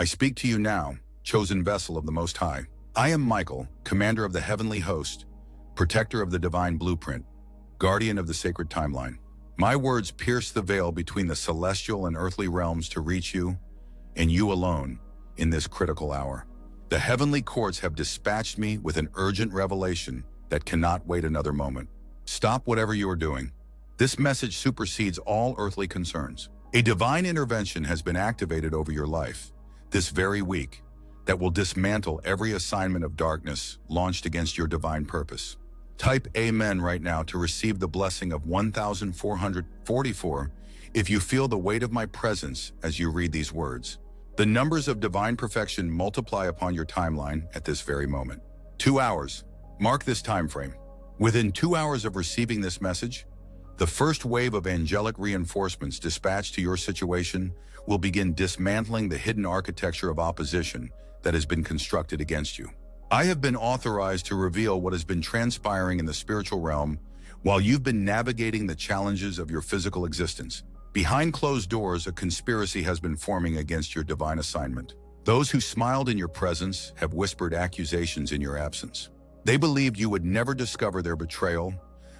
I speak to you now, chosen vessel of the Most High. I am Michael, commander of the heavenly host, protector of the divine blueprint, guardian of the sacred timeline. My words pierce the veil between the celestial and earthly realms to reach you, and you alone, in this critical hour. The heavenly courts have dispatched me with an urgent revelation that cannot wait another moment. Stop whatever you are doing. This message supersedes all earthly concerns. A divine intervention has been activated over your life this very week that will dismantle every assignment of darkness launched against your divine purpose. Type Amen right now to receive the blessing of 1444 if you feel the weight of my presence as you read these words. The numbers of divine perfection multiply upon your timeline at this very moment. 2 hours. Mark this time frame. Within 2 hours of receiving this message, the first wave of angelic reinforcements dispatched to your situation will begin dismantling the hidden architecture of opposition that has been constructed against you. I have been authorized to reveal what has been transpiring in the spiritual realm while you've been navigating the challenges of your physical existence. Behind closed doors, a conspiracy has been forming against your divine assignment. Those who smiled in your presence have whispered accusations in your absence. They believed you would never discover their betrayal,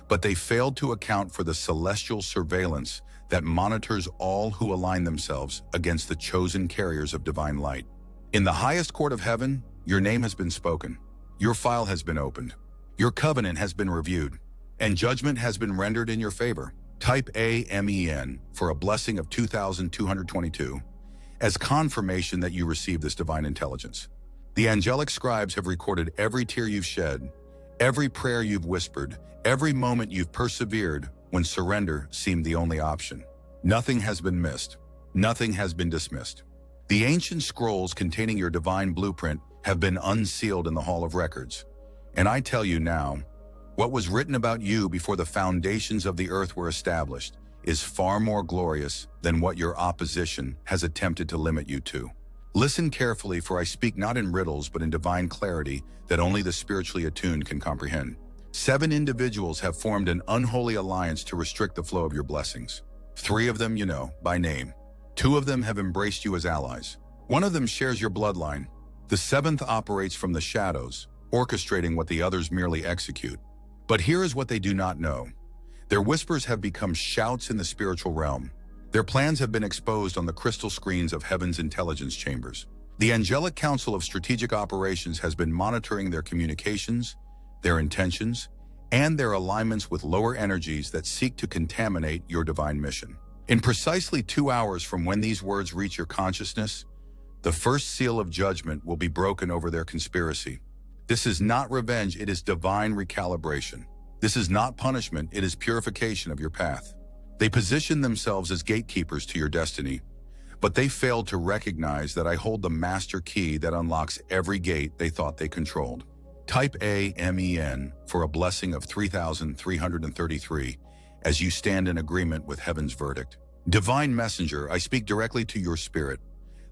but they failed to account for the celestial surveillance that monitors all who align themselves against the chosen carriers of divine light. In the highest court of heaven, your name has been spoken. Your file has been opened. Your covenant has been reviewed, and judgment has been rendered in your favor. Type Amen for a blessing of 2,222 as confirmation that you received this divine intelligence. The angelic scribes have recorded every tear you've shed, every prayer you've whispered, every moment you've persevered when surrender seemed the only option. Nothing has been missed. Nothing has been dismissed. The ancient scrolls containing your divine blueprint have been unsealed in the Hall of Records. And I tell you now, what was written about you before the foundations of the earth were established is far more glorious than what your opposition has attempted to limit you to. Listen carefully, for I speak not in riddles but in divine clarity that only the spiritually attuned can comprehend. 7 individuals have formed an unholy alliance to restrict the flow of your blessings. 3 of them you know by name. 2 of them have embraced you as allies. 1 of them shares your bloodline. The 7th operates from the shadows, orchestrating what the others merely execute. But here is what they do not know. Their whispers have become shouts in the spiritual realm. Their plans have been exposed on the crystal screens of heaven's intelligence chambers. The Angelic Council of Strategic Operations has been monitoring their communications, their intentions, and their alignments with lower energies that seek to contaminate your divine mission. In precisely 2 hours from when these words reach your consciousness, the first seal of judgment will be broken over their conspiracy. This is not revenge, it is divine recalibration. This is not punishment, it is purification of your path. They position themselves as gatekeepers to your destiny, but they failed to recognize that I hold the master key that unlocks every gate they thought they controlled. Type Amen for a blessing of 3,333 as you stand in agreement with heaven's verdict. Divine Messenger, I speak directly to your spirit.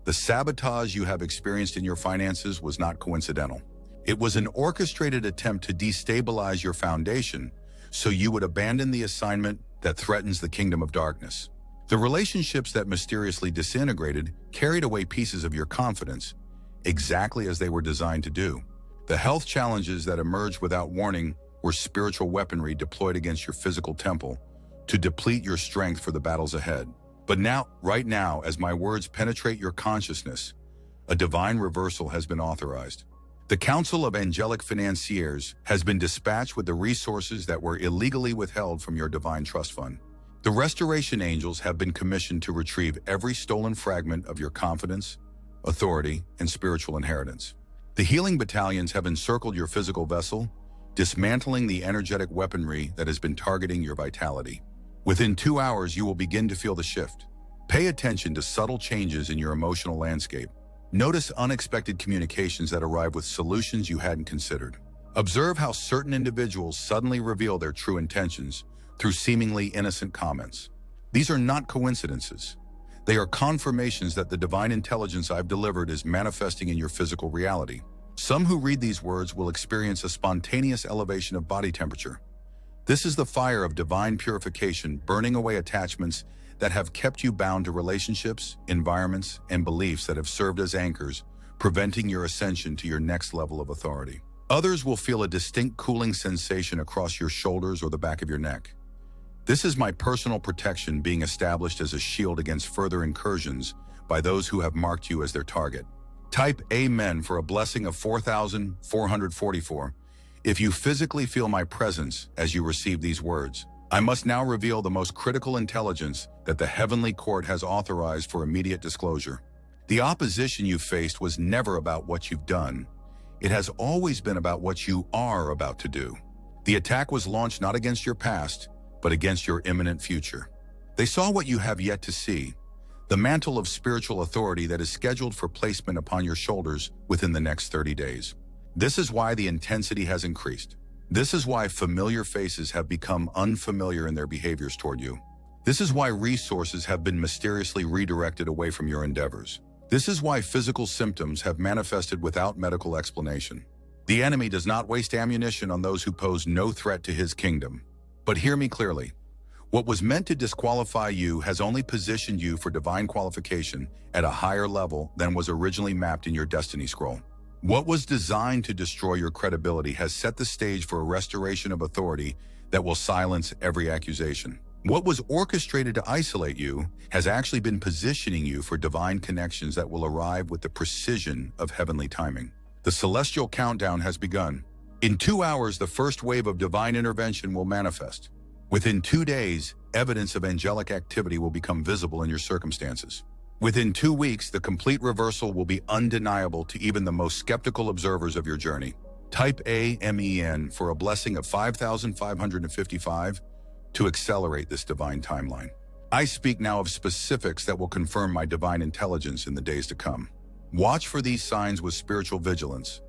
The sabotage you have experienced in your finances was not coincidental. It was an orchestrated attempt to destabilize your foundation so you would abandon the assignment that threatens the kingdom of darkness. The relationships that mysteriously disintegrated carried away pieces of your confidence, exactly as they were designed to do. The health challenges that emerged without warning were spiritual weaponry deployed against your physical temple to deplete your strength for the battles ahead. But now, right now, as my words penetrate your consciousness, a divine reversal has been authorized. The Council of Angelic Financiers has been dispatched with the resources that were illegally withheld from your divine trust fund. The restoration angels have been commissioned to retrieve every stolen fragment of your confidence, authority, and spiritual inheritance. The healing battalions have encircled your physical vessel, dismantling the energetic weaponry that has been targeting your vitality. Within 2 hours, you will begin to feel the shift. Pay attention to subtle changes in your emotional landscape. Notice unexpected communications that arrive with solutions you hadn't considered. Observe how certain individuals suddenly reveal their true intentions through seemingly innocent comments. These are not coincidences. They are confirmations that the divine intelligence I've delivered is manifesting in your physical reality. Some who read these words will experience a spontaneous elevation of body temperature. This is the fire of divine purification burning away attachments that have kept you bound to relationships, environments, and beliefs that have served as anchors, preventing your ascension to your next level of authority. Others will feel a distinct cooling sensation across your shoulders or the back of your neck. This is my personal protection being established as a shield against further incursions by those who have marked you as their target. Type Amen for a blessing of 4,444 if you physically feel my presence as you receive these words. I must now reveal the most critical intelligence that the heavenly court has authorized for immediate disclosure. The opposition you faced was never about what you've done. It has always been about what you are about to do. The attack was launched not against your past, but against your imminent future. They saw what you have yet to see, the mantle of spiritual authority that is scheduled for placement upon your shoulders within the next 30 days. This is why the intensity has increased. This is why familiar faces have become unfamiliar in their behaviors toward you. This is why resources have been mysteriously redirected away from your endeavors. This is why physical symptoms have manifested without medical explanation. The enemy does not waste ammunition on those who pose no threat to his kingdom. But hear me clearly. What was meant to disqualify you has only positioned you for divine qualification at a higher level than was originally mapped in your destiny scroll. What was designed to destroy your credibility has set the stage for a restoration of authority that will silence every accusation. What was orchestrated to isolate you has actually been positioning you for divine connections that will arrive with the precision of heavenly timing. The celestial countdown has begun. In 2 hours, the first wave of divine intervention will manifest. Within 2 days, evidence of angelic activity will become visible in your circumstances. Within 2 weeks, the complete reversal will be undeniable to even the most skeptical observers of your journey. Type Amen for a blessing of 5,555 to accelerate this divine timeline. I speak now of specifics that will confirm my divine intelligence in the days to come. Watch for these signs with spiritual vigilance.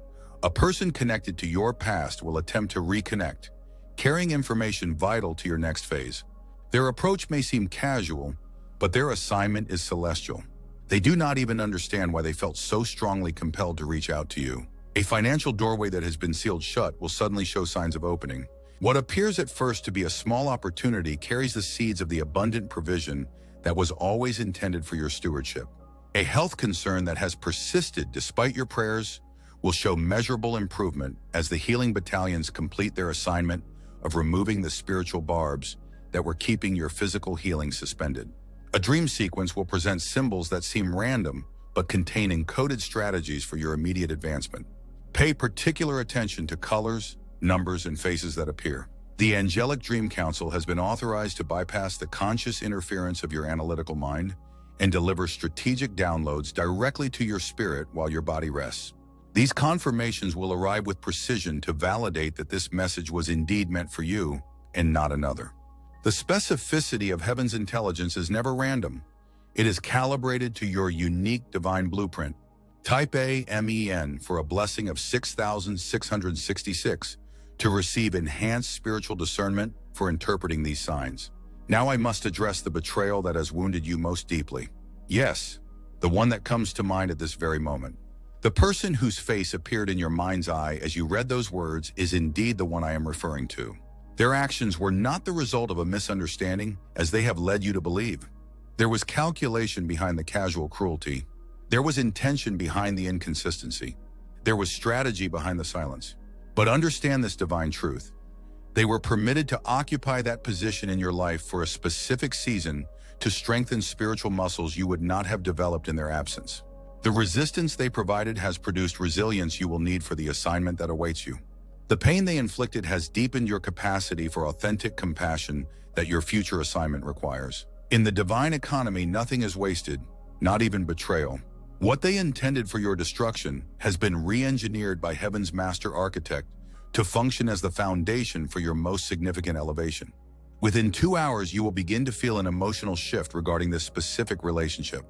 A person connected to your past will attempt to reconnect, carrying information vital to your next phase. Their approach may seem casual, but their assignment is celestial. They do not even understand why they felt so strongly compelled to reach out to you. A financial doorway that has been sealed shut will suddenly show signs of opening. What appears at first to be a small opportunity carries the seeds of the abundant provision that was always intended for your stewardship. A health concern that has persisted despite your prayers will show measurable improvement as the healing battalions complete their assignment of removing the spiritual barbs that were keeping your physical healing suspended. A dream sequence will present symbols that seem random but contain encoded strategies for your immediate advancement. Pay particular attention to colors, numbers, and faces that appear. The Angelic Dream Council has been authorized to bypass the conscious interference of your analytical mind and deliver strategic downloads directly to your spirit while your body rests. These confirmations will arrive with precision to validate that this message was indeed meant for you and not another. The specificity of heaven's intelligence is never random. It is calibrated to your unique divine blueprint. Type Amen for a blessing of 6,666 to receive enhanced spiritual discernment for interpreting these signs. Now I must address the betrayal that has wounded you most deeply. Yes, the one that comes to mind at this very moment. The person whose face appeared in your mind's eye as you read those words is indeed the one I am referring to. Their actions were not the result of a misunderstanding, as they have led you to believe. There was calculation behind the casual cruelty. There was intention behind the inconsistency. There was strategy behind the silence. But understand this divine truth. They were permitted to occupy that position in your life for a specific season to strengthen spiritual muscles you would not have developed in their absence. The resistance they provided has produced resilience you will need for the assignment that awaits you. The pain they inflicted has deepened your capacity for authentic compassion that your future assignment requires. In the divine economy, nothing is wasted, not even betrayal. What they intended for your destruction has been re-engineered by heaven's master architect to function as the foundation for your most significant elevation. Within 2 hours, you will begin to feel an emotional shift regarding this specific relationship.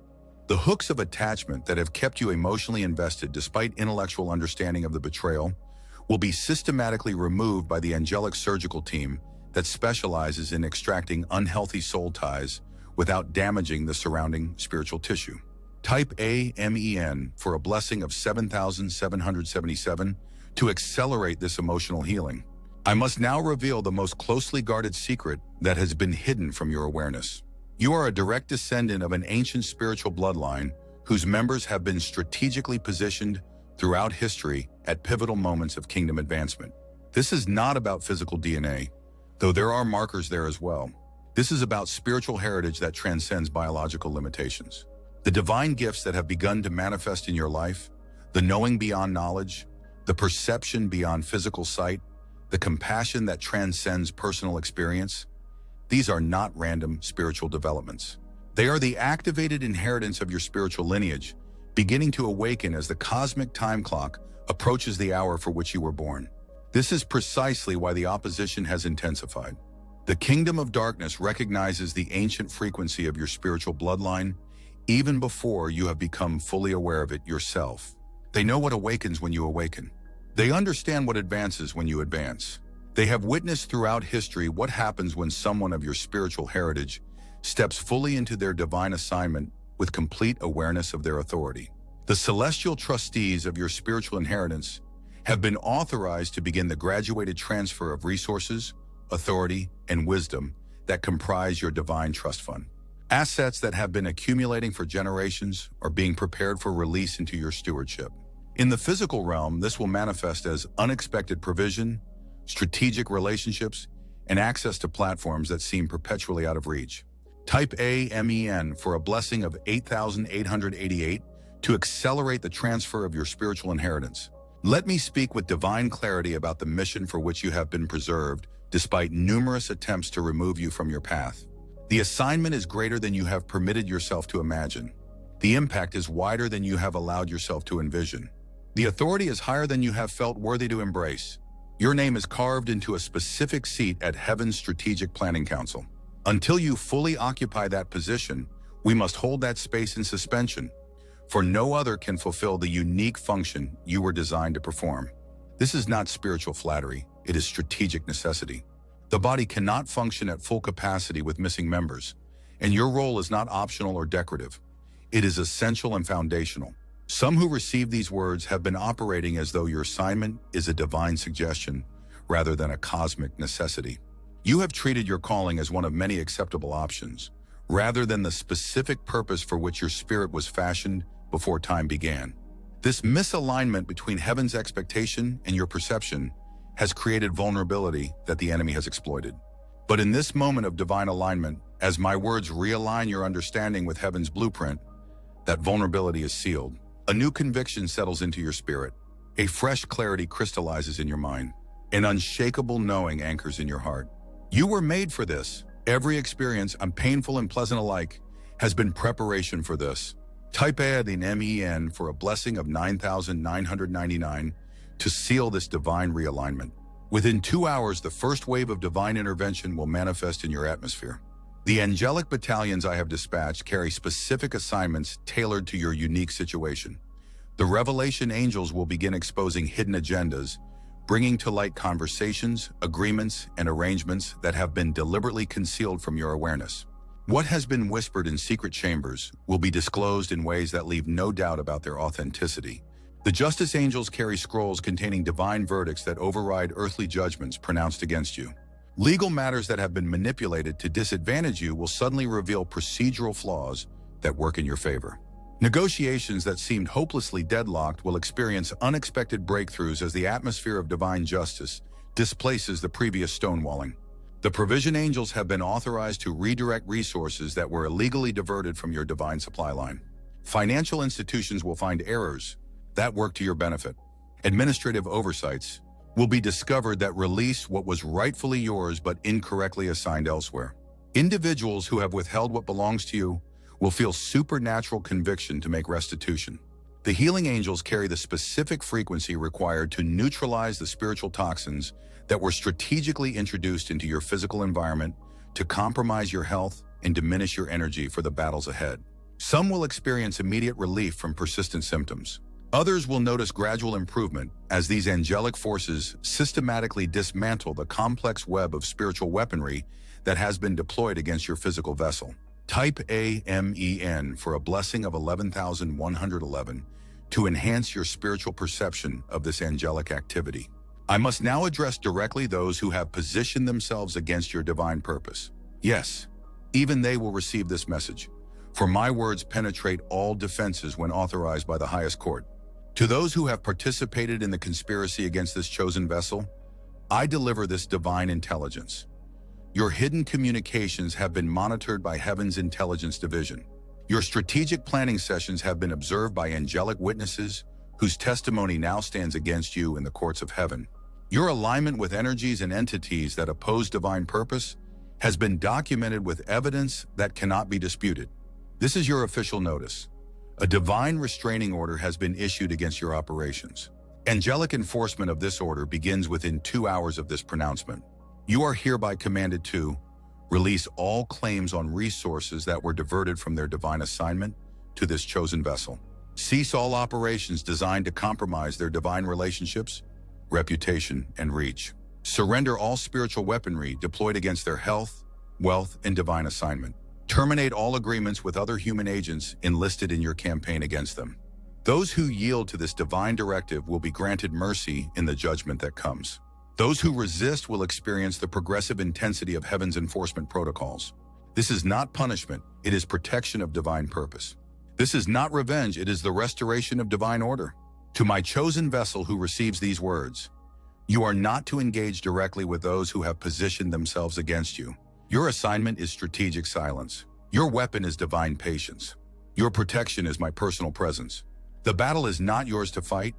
The hooks of attachment that have kept you emotionally invested despite intellectual understanding of the betrayal will be systematically removed by the angelic surgical team that specializes in extracting unhealthy soul ties without damaging the surrounding spiritual tissue. Type Amen for a blessing of 7,777 to accelerate this emotional healing. I must now reveal the most closely guarded secret that has been hidden from your awareness. You are a direct descendant of an ancient spiritual bloodline whose members have been strategically positioned throughout history at pivotal moments of kingdom advancement. This is not about physical DNA, though there are markers there as well. This is about spiritual heritage that transcends biological limitations. The divine gifts that have begun to manifest in your life, the knowing beyond knowledge, the perception beyond physical sight, the compassion that transcends personal experience, these are not random spiritual developments. They are the activated inheritance of your spiritual lineage, beginning to awaken as the cosmic time clock approaches the hour for which you were born. This is precisely why the opposition has intensified. The kingdom of darkness recognizes the ancient frequency of your spiritual bloodline even before you have become fully aware of it yourself. They know what awakens when you awaken. They understand what advances when you advance. They have witnessed throughout history what happens when someone of your spiritual heritage steps fully into their divine assignment with complete awareness of their authority. The celestial trustees of your spiritual inheritance have been authorized to begin the graduated transfer of resources, authority, and wisdom that comprise your divine trust fund. Assets that have been accumulating for generations are being prepared for release into your stewardship. In the physical realm, this will manifest as unexpected provision, strategic relationships, and access to platforms that seem perpetually out of reach. Type AMEN for a blessing of 8,888 to accelerate the transfer of your spiritual inheritance. Let me speak with divine clarity about the mission for which you have been preserved, despite numerous attempts to remove you from your path. The assignment is greater than you have permitted yourself to imagine. The impact is wider than you have allowed yourself to envision. The authority is higher than you have felt worthy to embrace. Your name is carved into a specific seat at Heaven's Strategic Planning Council. Until you fully occupy that position, we must hold that space in suspension, for no other can fulfill the unique function you were designed to perform. This is not spiritual flattery, it is strategic necessity. The body cannot function at full capacity with missing members, and your role is not optional or decorative. It is essential and foundational. Some who receive these words have been operating as though your assignment is a divine suggestion rather than a cosmic necessity. You have treated your calling as one of many acceptable options, rather than the specific purpose for which your spirit was fashioned before time began. This misalignment between heaven's expectation and your perception has created vulnerability that the enemy has exploited. But in this moment of divine alignment, as my words realign your understanding with heaven's blueprint, that vulnerability is sealed. A new conviction settles into your spirit. A fresh clarity crystallizes in your mind. An unshakable knowing anchors in your heart. You were made for this. Every experience, painful and pleasant alike, has been preparation for this. Type AMEN for a blessing of 9,999 to seal this divine realignment. Within 2 hours, the first wave of divine intervention will manifest in your atmosphere. The angelic battalions I have dispatched carry specific assignments tailored to your unique situation. The revelation angels will begin exposing hidden agendas, bringing to light conversations, agreements, and arrangements that have been deliberately concealed from your awareness. What has been whispered in secret chambers will be disclosed in ways that leave no doubt about their authenticity. The justice angels carry scrolls containing divine verdicts that override earthly judgments pronounced against you. Legal matters that have been manipulated to disadvantage you will suddenly reveal procedural flaws that work in your favor. Negotiations that seemed hopelessly deadlocked will experience unexpected breakthroughs as the atmosphere of divine justice displaces the previous stonewalling. The provision angels have been authorized to redirect resources that were illegally diverted from your divine supply line. Financial institutions will find errors that work to your benefit. Administrative oversights will be discovered that release what was rightfully yours but incorrectly assigned elsewhere. Individuals who have withheld what belongs to you will feel supernatural conviction to make restitution. The healing angels carry the specific frequency required to neutralize the spiritual toxins that were strategically introduced into your physical environment to compromise your health and diminish your energy for the battles ahead. Some will experience immediate relief from persistent symptoms. Others will notice gradual improvement as these angelic forces systematically dismantle the complex web of spiritual weaponry that has been deployed against your physical vessel. Type AMEN for a blessing of 11,111 to enhance your spiritual perception of this angelic activity. I must now address directly those who have positioned themselves against your divine purpose. Yes, Even they will receive this message. For my words penetrate all defenses when authorized by the highest court. To those who have participated in the conspiracy against this chosen vessel, I deliver this divine intelligence. Your hidden communications have been monitored by Heaven's Intelligence Division. Your strategic planning sessions have been observed by angelic witnesses whose testimony now stands against you in the courts of heaven. Your alignment with energies and entities that oppose divine purpose has been documented with evidence that cannot be disputed. This is your official notice. A divine restraining order has been issued against your operations. Angelic enforcement of this order begins within 2 hours of this pronouncement. You are hereby commanded to release all claims on resources that were diverted from their divine assignment to this chosen vessel. Cease all operations designed to compromise their divine relationships, reputation, and reach. Surrender all spiritual weaponry deployed against their health, wealth, and divine assignment. Terminate all agreements with other human agents enlisted in your campaign against them. Those who yield to this divine directive will be granted mercy in the judgment that comes. Those who resist will experience the progressive intensity of heaven's enforcement protocols. This is not punishment, it is protection of divine purpose. This is not revenge, it is the restoration of divine order. To my chosen vessel who receives these words, you are not to engage directly with those who have positioned themselves against you. Your assignment is strategic silence. Your weapon is divine patience. Your protection is my personal presence. The battle is not yours to fight.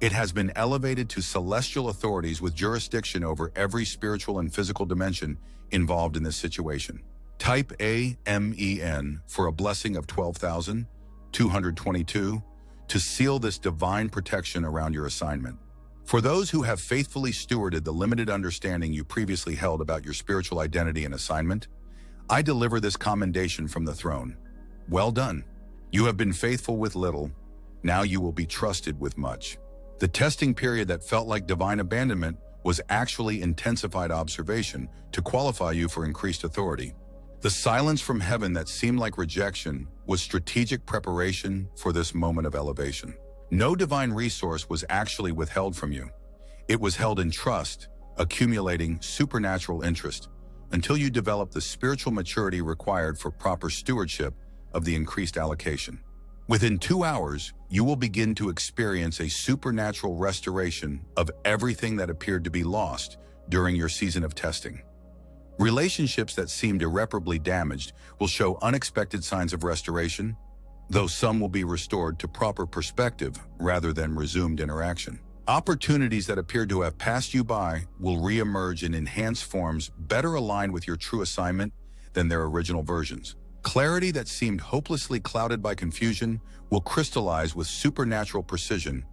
It has been elevated to celestial authorities with jurisdiction over every spiritual and physical dimension involved in this situation. Type AMEN for a blessing of 12,222 to seal this divine protection around your assignment. For those who have faithfully stewarded the limited understanding you previously held about your spiritual identity and assignment, I deliver this commendation from the throne. Well done. You have been faithful with little. Now you will be trusted with much. The testing period that felt like divine abandonment was actually intensified observation to qualify you for increased authority. The silence from heaven that seemed like rejection was strategic preparation for this moment of elevation. No divine resource was actually withheld from you. It was held in trust, accumulating supernatural interest, until you develop the spiritual maturity required for proper stewardship of the increased allocation. Within 2 hours, you will begin to experience a supernatural restoration of everything that appeared to be lost during your season of testing. Relationships that seemed irreparably damaged will show unexpected signs of restoration, though some will be restored to proper perspective rather than resumed interaction. Opportunities that appeared to have passed you by will re-emerge in enhanced forms better aligned with your true assignment than their original versions. Clarity that seemed hopelessly clouded by confusion will crystallize with supernatural precision,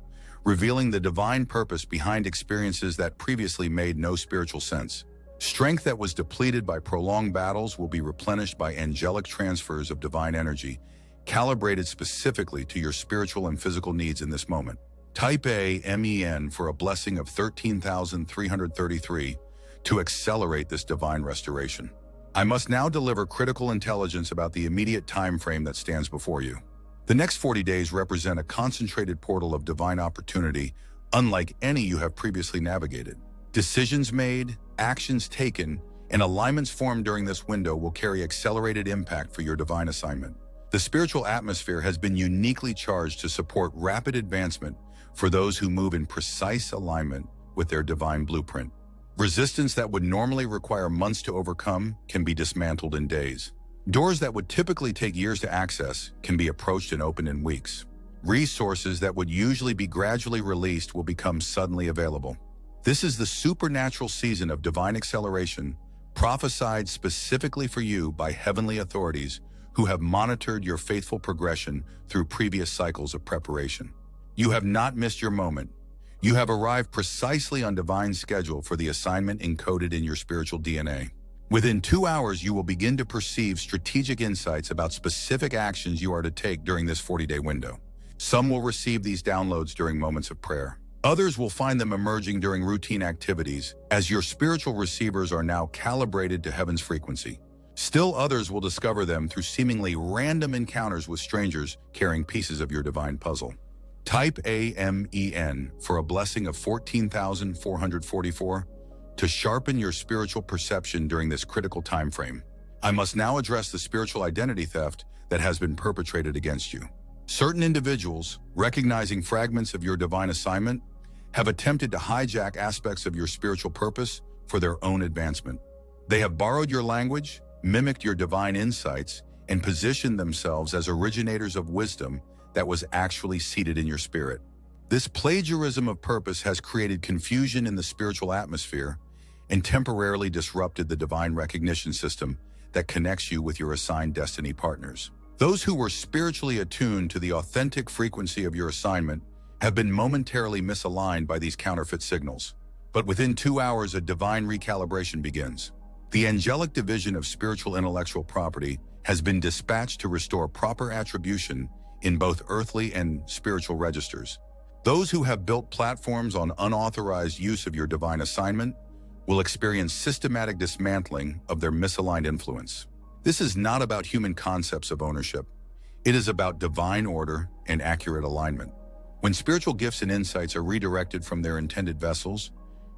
revealing the divine purpose behind experiences that previously made no spiritual sense. Strength that was depleted by prolonged battles will be replenished by angelic transfers of divine energy, calibrated specifically to your spiritual and physical needs in this moment. Type AMEN for a blessing of 13,333 to accelerate this divine restoration. I must now deliver critical intelligence about the immediate time frame that stands before you. The next 40 days represent a concentrated portal of divine opportunity, unlike any you have previously navigated. Decisions made, actions taken, and alignments formed during this window will carry accelerated impact for your divine assignment. The spiritual atmosphere has been uniquely charged to support rapid advancement for those who move in precise alignment with their divine blueprint. Resistance that would normally require months to overcome can be dismantled in days. Doors that would typically take years to access can be approached and opened in weeks. Resources that would usually be gradually released will become suddenly available. This is the supernatural season of divine acceleration, prophesied specifically for you by heavenly authorities who have monitored your faithful progression through previous cycles of preparation. You have not missed your moment. You have arrived precisely on divine schedule for the assignment encoded in your spiritual DNA. Within 2 hours, you will begin to perceive strategic insights about specific actions you are to take during this 40-day window. Some will receive these downloads during moments of prayer. Others will find them emerging during routine activities, as your spiritual receivers are now calibrated to heaven's frequency. Still others will discover them through seemingly random encounters with strangers carrying pieces of your divine puzzle. Type AMEN for a blessing of 14,444 to sharpen your spiritual perception during this critical time frame. I must now address the spiritual identity theft that has been perpetrated against you. Certain individuals, recognizing fragments of your divine assignment, have attempted to hijack aspects of your spiritual purpose for their own advancement. They have borrowed your language, mimicked your divine insights, and positioned themselves as originators of wisdom that was actually seated in your spirit. This plagiarism of purpose has created confusion in the spiritual atmosphere and temporarily disrupted the divine recognition system that connects you with your assigned destiny partners. Those who were spiritually attuned to the authentic frequency of your assignment have been momentarily misaligned by these counterfeit signals. But within 2 hours, a divine recalibration begins. The angelic division of spiritual intellectual property has been dispatched to restore proper attribution in both earthly and spiritual registers. Those who have built platforms on unauthorized use of your divine assignment will experience systematic dismantling of their misaligned influence. This is not about human concepts of ownership. It is about divine order and accurate alignment. When spiritual gifts and insights are redirected from their intended vessels,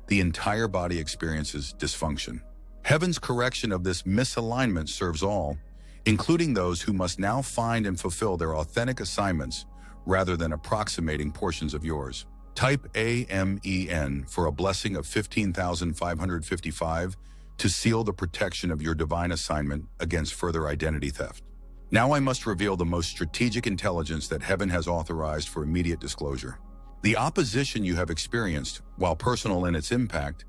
the entire body experiences dysfunction. Heaven's correction of this misalignment serves all, including those who must now find and fulfill their authentic assignments rather than approximating portions of yours. Type AMEN for a blessing of 15,555 to seal the protection of your divine assignment against further identity theft. Now I must reveal the most strategic intelligence that heaven has authorized for immediate disclosure. The opposition you have experienced, while personal in its impact,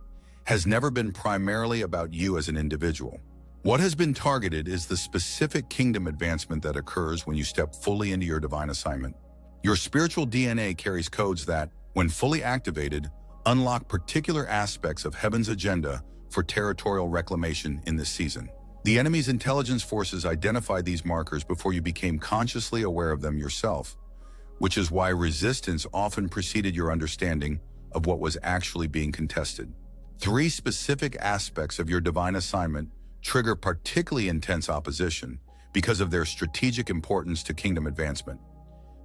has never been primarily about you as an individual. What has been targeted is the specific kingdom advancement that occurs when you step fully into your divine assignment. Your spiritual DNA carries codes that, when fully activated, unlock particular aspects of heaven's agenda for territorial reclamation in this season. The enemy's intelligence forces identified these markers before you became consciously aware of them yourself, which is why resistance often preceded your understanding of what was actually being contested. 3 specific aspects of your divine assignment trigger particularly intense opposition because of their strategic importance to kingdom advancement.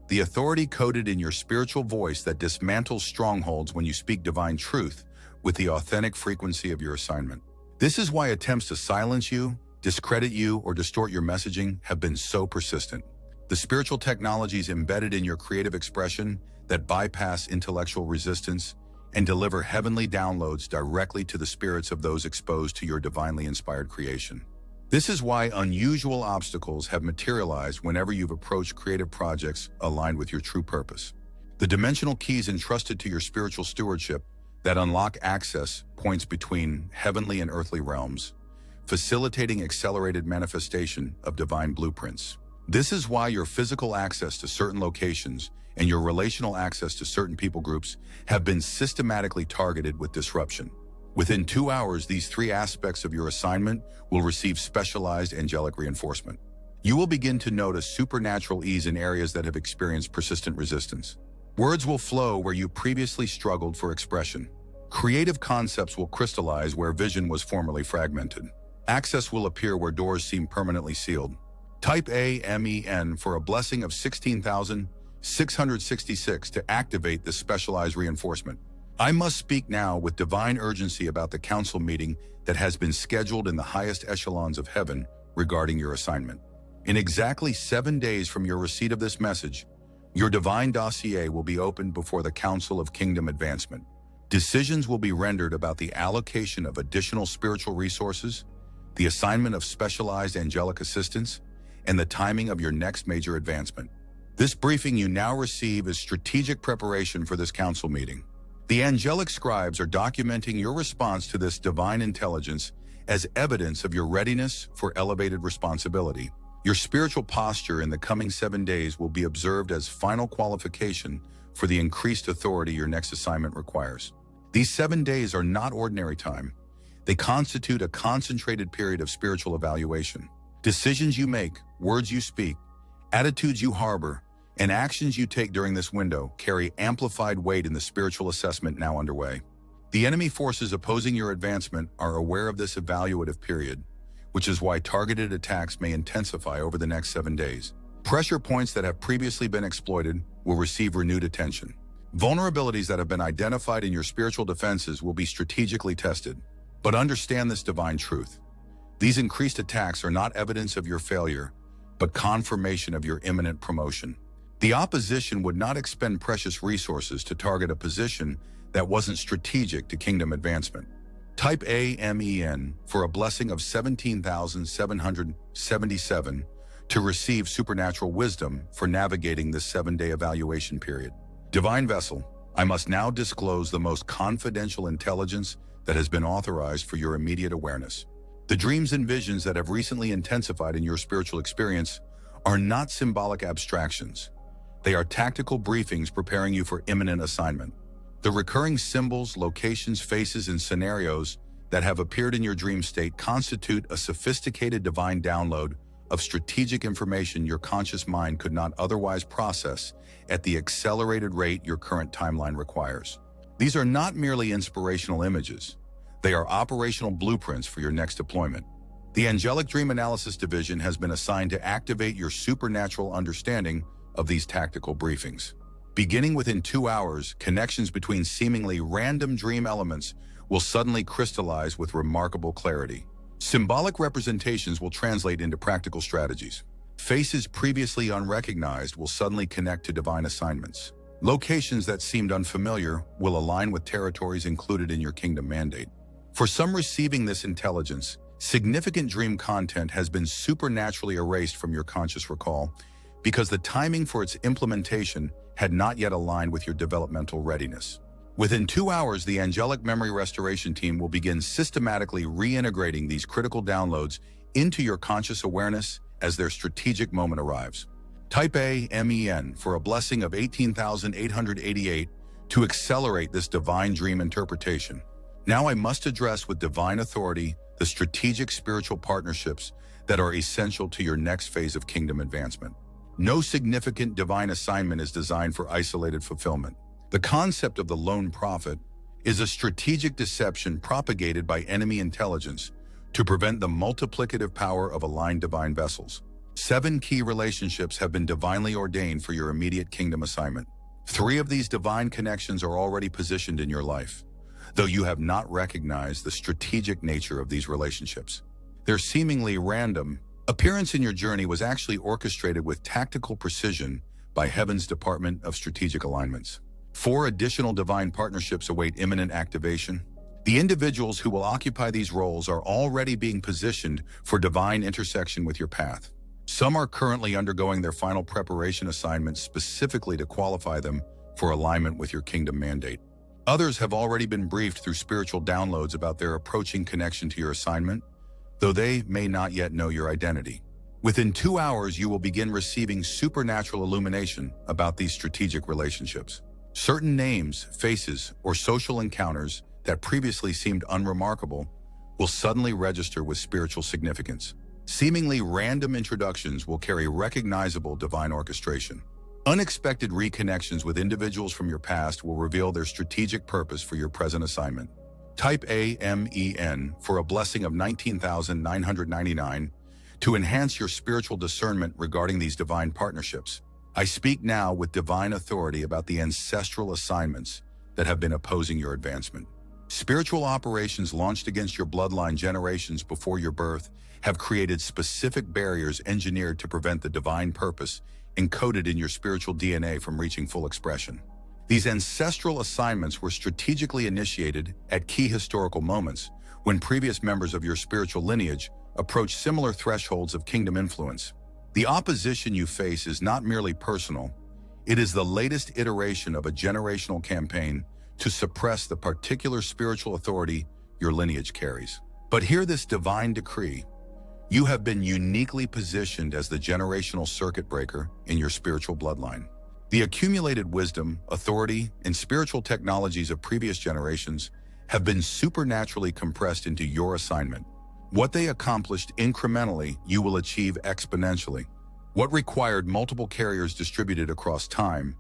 The authority coded in your spiritual voice that dismantles strongholds when you speak divine truth with the authentic frequency of your assignment. This is why attempts to silence you, discredit you, or distort your messaging have been so persistent. The spiritual technologies embedded in your creative expression that bypass intellectual resistance and deliver heavenly downloads directly to the spirits of those exposed to your divinely inspired creation. This is why unusual obstacles have materialized whenever you've approached creative projects aligned with your true purpose. The dimensional keys entrusted to your spiritual stewardship that unlock access points between heavenly and earthly realms, facilitating accelerated manifestation of divine blueprints. This is why your physical access to certain locations and your relational access to certain people groups have been systematically targeted with disruption. Within 2 hours, these 3 aspects of your assignment will receive specialized angelic reinforcement. You will begin to notice supernatural ease in areas that have experienced persistent resistance. Words will flow where you previously struggled for expression. Creative concepts will crystallize where vision was formerly fragmented. Access will appear where doors seem permanently sealed. Type AMEN for a blessing of 16,666 to activate this specialized reinforcement. I must speak now with divine urgency about the council meeting that has been scheduled in the highest echelons of heaven regarding your assignment. In exactly 7 days from your receipt of this message, your divine dossier will be opened before the Council of Kingdom Advancement. Decisions will be rendered about the allocation of additional spiritual resources, the assignment of specialized angelic assistance, and the timing of your next major advancement. This briefing you now receive is strategic preparation for this council meeting. The angelic scribes are documenting your response to this divine intelligence as evidence of your readiness for elevated responsibility. Your spiritual posture in the coming 7 days will be observed as final qualification for the increased authority your next assignment requires. These 7 days are not ordinary time. They constitute a concentrated period of spiritual evaluation. Decisions you make, words you speak, attitudes you harbor, and actions you take during this window carry amplified weight in the spiritual assessment now underway. The enemy forces opposing your advancement are aware of this evaluative period, which is why targeted attacks may intensify over the next 7 days. Pressure points that have previously been exploited will receive renewed attention. Vulnerabilities that have been identified in your spiritual defenses will be strategically tested. But understand this divine truth. These increased attacks are not evidence of your failure, but confirmation of your imminent promotion. The opposition would not expend precious resources to target a position that wasn't strategic to kingdom advancement. Type AMEN for a blessing of 17,777 to receive supernatural wisdom for navigating this 7-day evaluation period. Divine Vessel, I must now disclose the most confidential intelligence that has been authorized for your immediate awareness. The dreams and visions that have recently intensified in your spiritual experience are not symbolic abstractions. They are tactical briefings preparing you for imminent assignment. The recurring symbols, locations, faces, and scenarios that have appeared in your dream state constitute a sophisticated divine download of strategic information your conscious mind could not otherwise process at the accelerated rate your current timeline requires. These are not merely inspirational images. They are operational blueprints for your next deployment. The Angelic Dream Analysis Division has been assigned to activate your supernatural understanding of these tactical briefings. Beginning within 2 hours, connections between seemingly random dream elements will suddenly crystallize with remarkable clarity. Symbolic representations will translate into practical strategies. Faces previously unrecognized will suddenly connect to divine assignments. Locations that seemed unfamiliar will align with territories included in your kingdom mandate. For some receiving this intelligence, significant dream content has been supernaturally erased from your conscious recall because the timing for its implementation had not yet aligned with your developmental readiness. Within 2 hours, the Angelic Memory Restoration Team will begin systematically reintegrating these critical downloads into your conscious awareness as their strategic moment arrives. Type AMEN for a blessing of 18,888 to accelerate this divine dream interpretation. Now I must address with divine authority the strategic spiritual partnerships that are essential to your next phase of kingdom advancement. No significant divine assignment is designed for isolated fulfillment. The concept of the lone prophet is a strategic deception propagated by enemy intelligence to prevent the multiplicative power of aligned divine vessels. 7 key relationships have been divinely ordained for your immediate kingdom assignment. 3 of these divine connections are already positioned in your life, though you have not recognized the strategic nature of these relationships. Their seemingly random appearance in your journey was actually orchestrated with tactical precision by Heaven's Department of Strategic Alignments. 4 additional divine partnerships await imminent activation. The individuals who will occupy these roles are already being positioned for divine intersection with your path. Some are currently undergoing their final preparation assignments specifically to qualify them for alignment with your kingdom mandate. Others have already been briefed through spiritual downloads about their approaching connection to your assignment, though they may not yet know your identity. Within 2 hours, you will begin receiving supernatural illumination about these strategic relationships. Certain names, faces, or social encounters that previously seemed unremarkable will suddenly register with spiritual significance. Seemingly random introductions will carry recognizable divine orchestration. Unexpected reconnections with individuals from your past will reveal their strategic purpose for your present assignment. Type AMEN for a blessing of 19,999 to enhance your spiritual discernment regarding these divine partnerships. I speak now with divine authority about the ancestral assignments that have been opposing your advancement. Spiritual operations launched against your bloodline generations before your birth have created specific barriers engineered to prevent the divine purpose encoded in your spiritual DNA from reaching full expression. These ancestral assignments were strategically initiated at key historical moments when previous members of your spiritual lineage approached similar thresholds of kingdom influence. The opposition you face is not merely personal, it is the latest iteration of a generational campaign to suppress the particular spiritual authority your lineage carries. But hear this divine decree. You have been uniquely positioned as the generational circuit breaker in your spiritual bloodline. The accumulated wisdom, authority, and spiritual technologies of previous generations have been supernaturally compressed into your assignment. What they accomplished incrementally, you will achieve exponentially. What required multiple carriers distributed across time,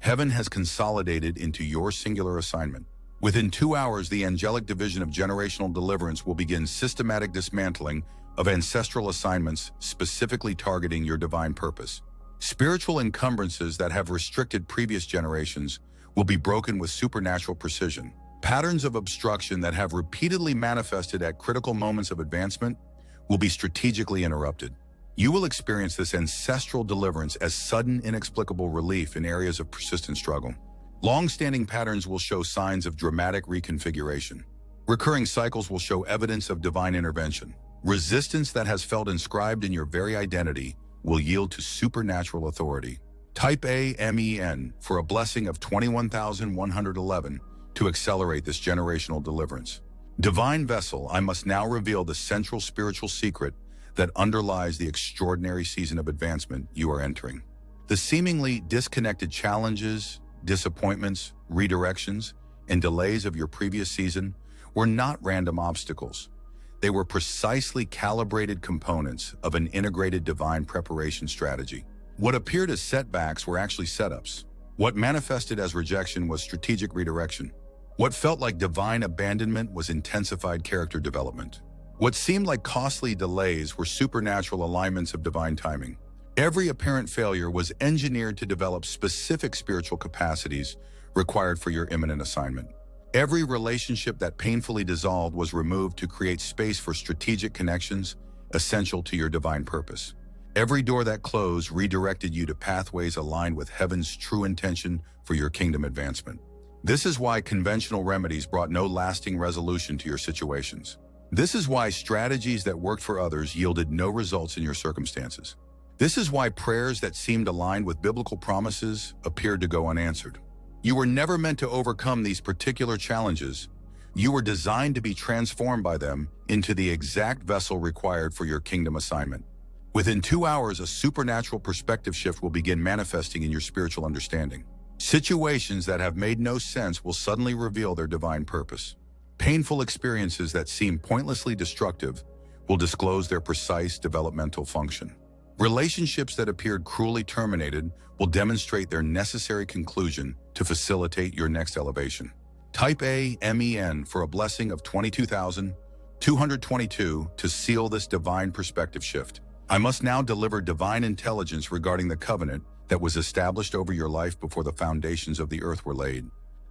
Heaven has consolidated into your singular assignment. Within 2 hours, the Angelic Division of Generational Deliverance will begin systematic dismantling of ancestral assignments specifically targeting your divine purpose. Spiritual encumbrances that have restricted previous generations will be broken with supernatural precision. Patterns of obstruction that have repeatedly manifested at critical moments of advancement will be strategically interrupted. You will experience this ancestral deliverance as sudden, inexplicable relief in areas of persistent struggle. Long-standing patterns will show signs of dramatic reconfiguration. Recurring cycles will show evidence of divine intervention. Resistance that has felt inscribed in your very identity will yield to supernatural authority. Type A MEN for a blessing of 21,111 to accelerate this generational deliverance. Divine vessel, I must now reveal the central spiritual secret that underlies the extraordinary season of advancement you are entering. The seemingly disconnected challenges, disappointments, redirections, and delays of your previous season were not random obstacles. They were precisely calibrated components of an integrated divine preparation strategy. What appeared as setbacks were actually setups. What manifested as rejection was strategic redirection. What felt like divine abandonment was intensified character development. What seemed like costly delays were supernatural alignments of divine timing. Every apparent failure was engineered to develop specific spiritual capacities required for your imminent assignment. Every relationship that painfully dissolved was removed to create space for strategic connections essential to your divine purpose. Every door that closed redirected you to pathways aligned with heaven's true intention for your kingdom advancement. This is why conventional remedies brought no lasting resolution to your situations. This is why strategies that worked for others yielded no results in your circumstances. This is why prayers that seemed aligned with biblical promises appeared to go unanswered. You were never meant to overcome these particular challenges. You were designed to be transformed by them into the exact vessel required for your kingdom assignment. Within 2 hours, a supernatural perspective shift will begin manifesting in your spiritual understanding. Situations that have made no sense will suddenly reveal their divine purpose. Painful experiences that seem pointlessly destructive will disclose their precise developmental function. Relationships that appeared cruelly terminated will demonstrate their necessary conclusion to facilitate your next elevation. Type A MEN for a blessing of 22,222 to seal this divine perspective shift. I must now deliver divine intelligence regarding the covenant that was established over your life before the foundations of the earth were laid.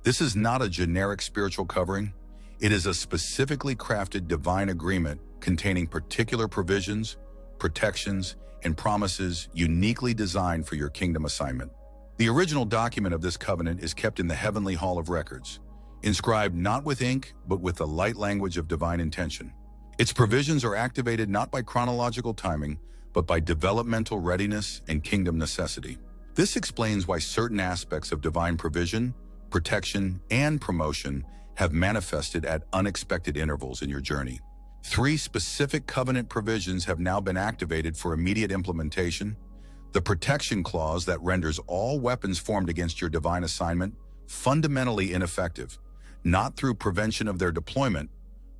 This is not a generic spiritual covering. It is a specifically crafted divine agreement containing particular provisions, protections, and promises uniquely designed for your kingdom assignment. The original document of this covenant is kept in the Heavenly Hall of Records, inscribed not with ink, but with the light language of divine intention. Its provisions are activated not by chronological timing, but by developmental readiness and kingdom necessity. This explains why certain aspects of divine provision, protection, and promotion have manifested at unexpected intervals in your journey. 3 specific covenant provisions have now been activated for immediate implementation. The protection clause that renders all weapons formed against your divine assignment fundamentally ineffective, not through prevention of their deployment,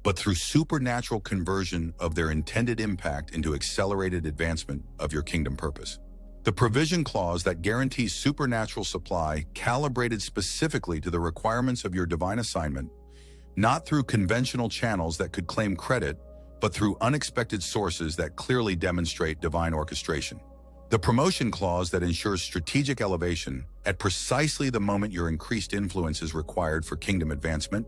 but through supernatural conversion of their intended impact into accelerated advancement of your kingdom purpose. The provision clause that guarantees supernatural supply calibrated specifically to the requirements of your divine assignment, not through conventional channels that could claim credit, but through unexpected sources that clearly demonstrate divine orchestration. The promotion clause that ensures strategic elevation at precisely the moment your increased influence is required for kingdom advancement,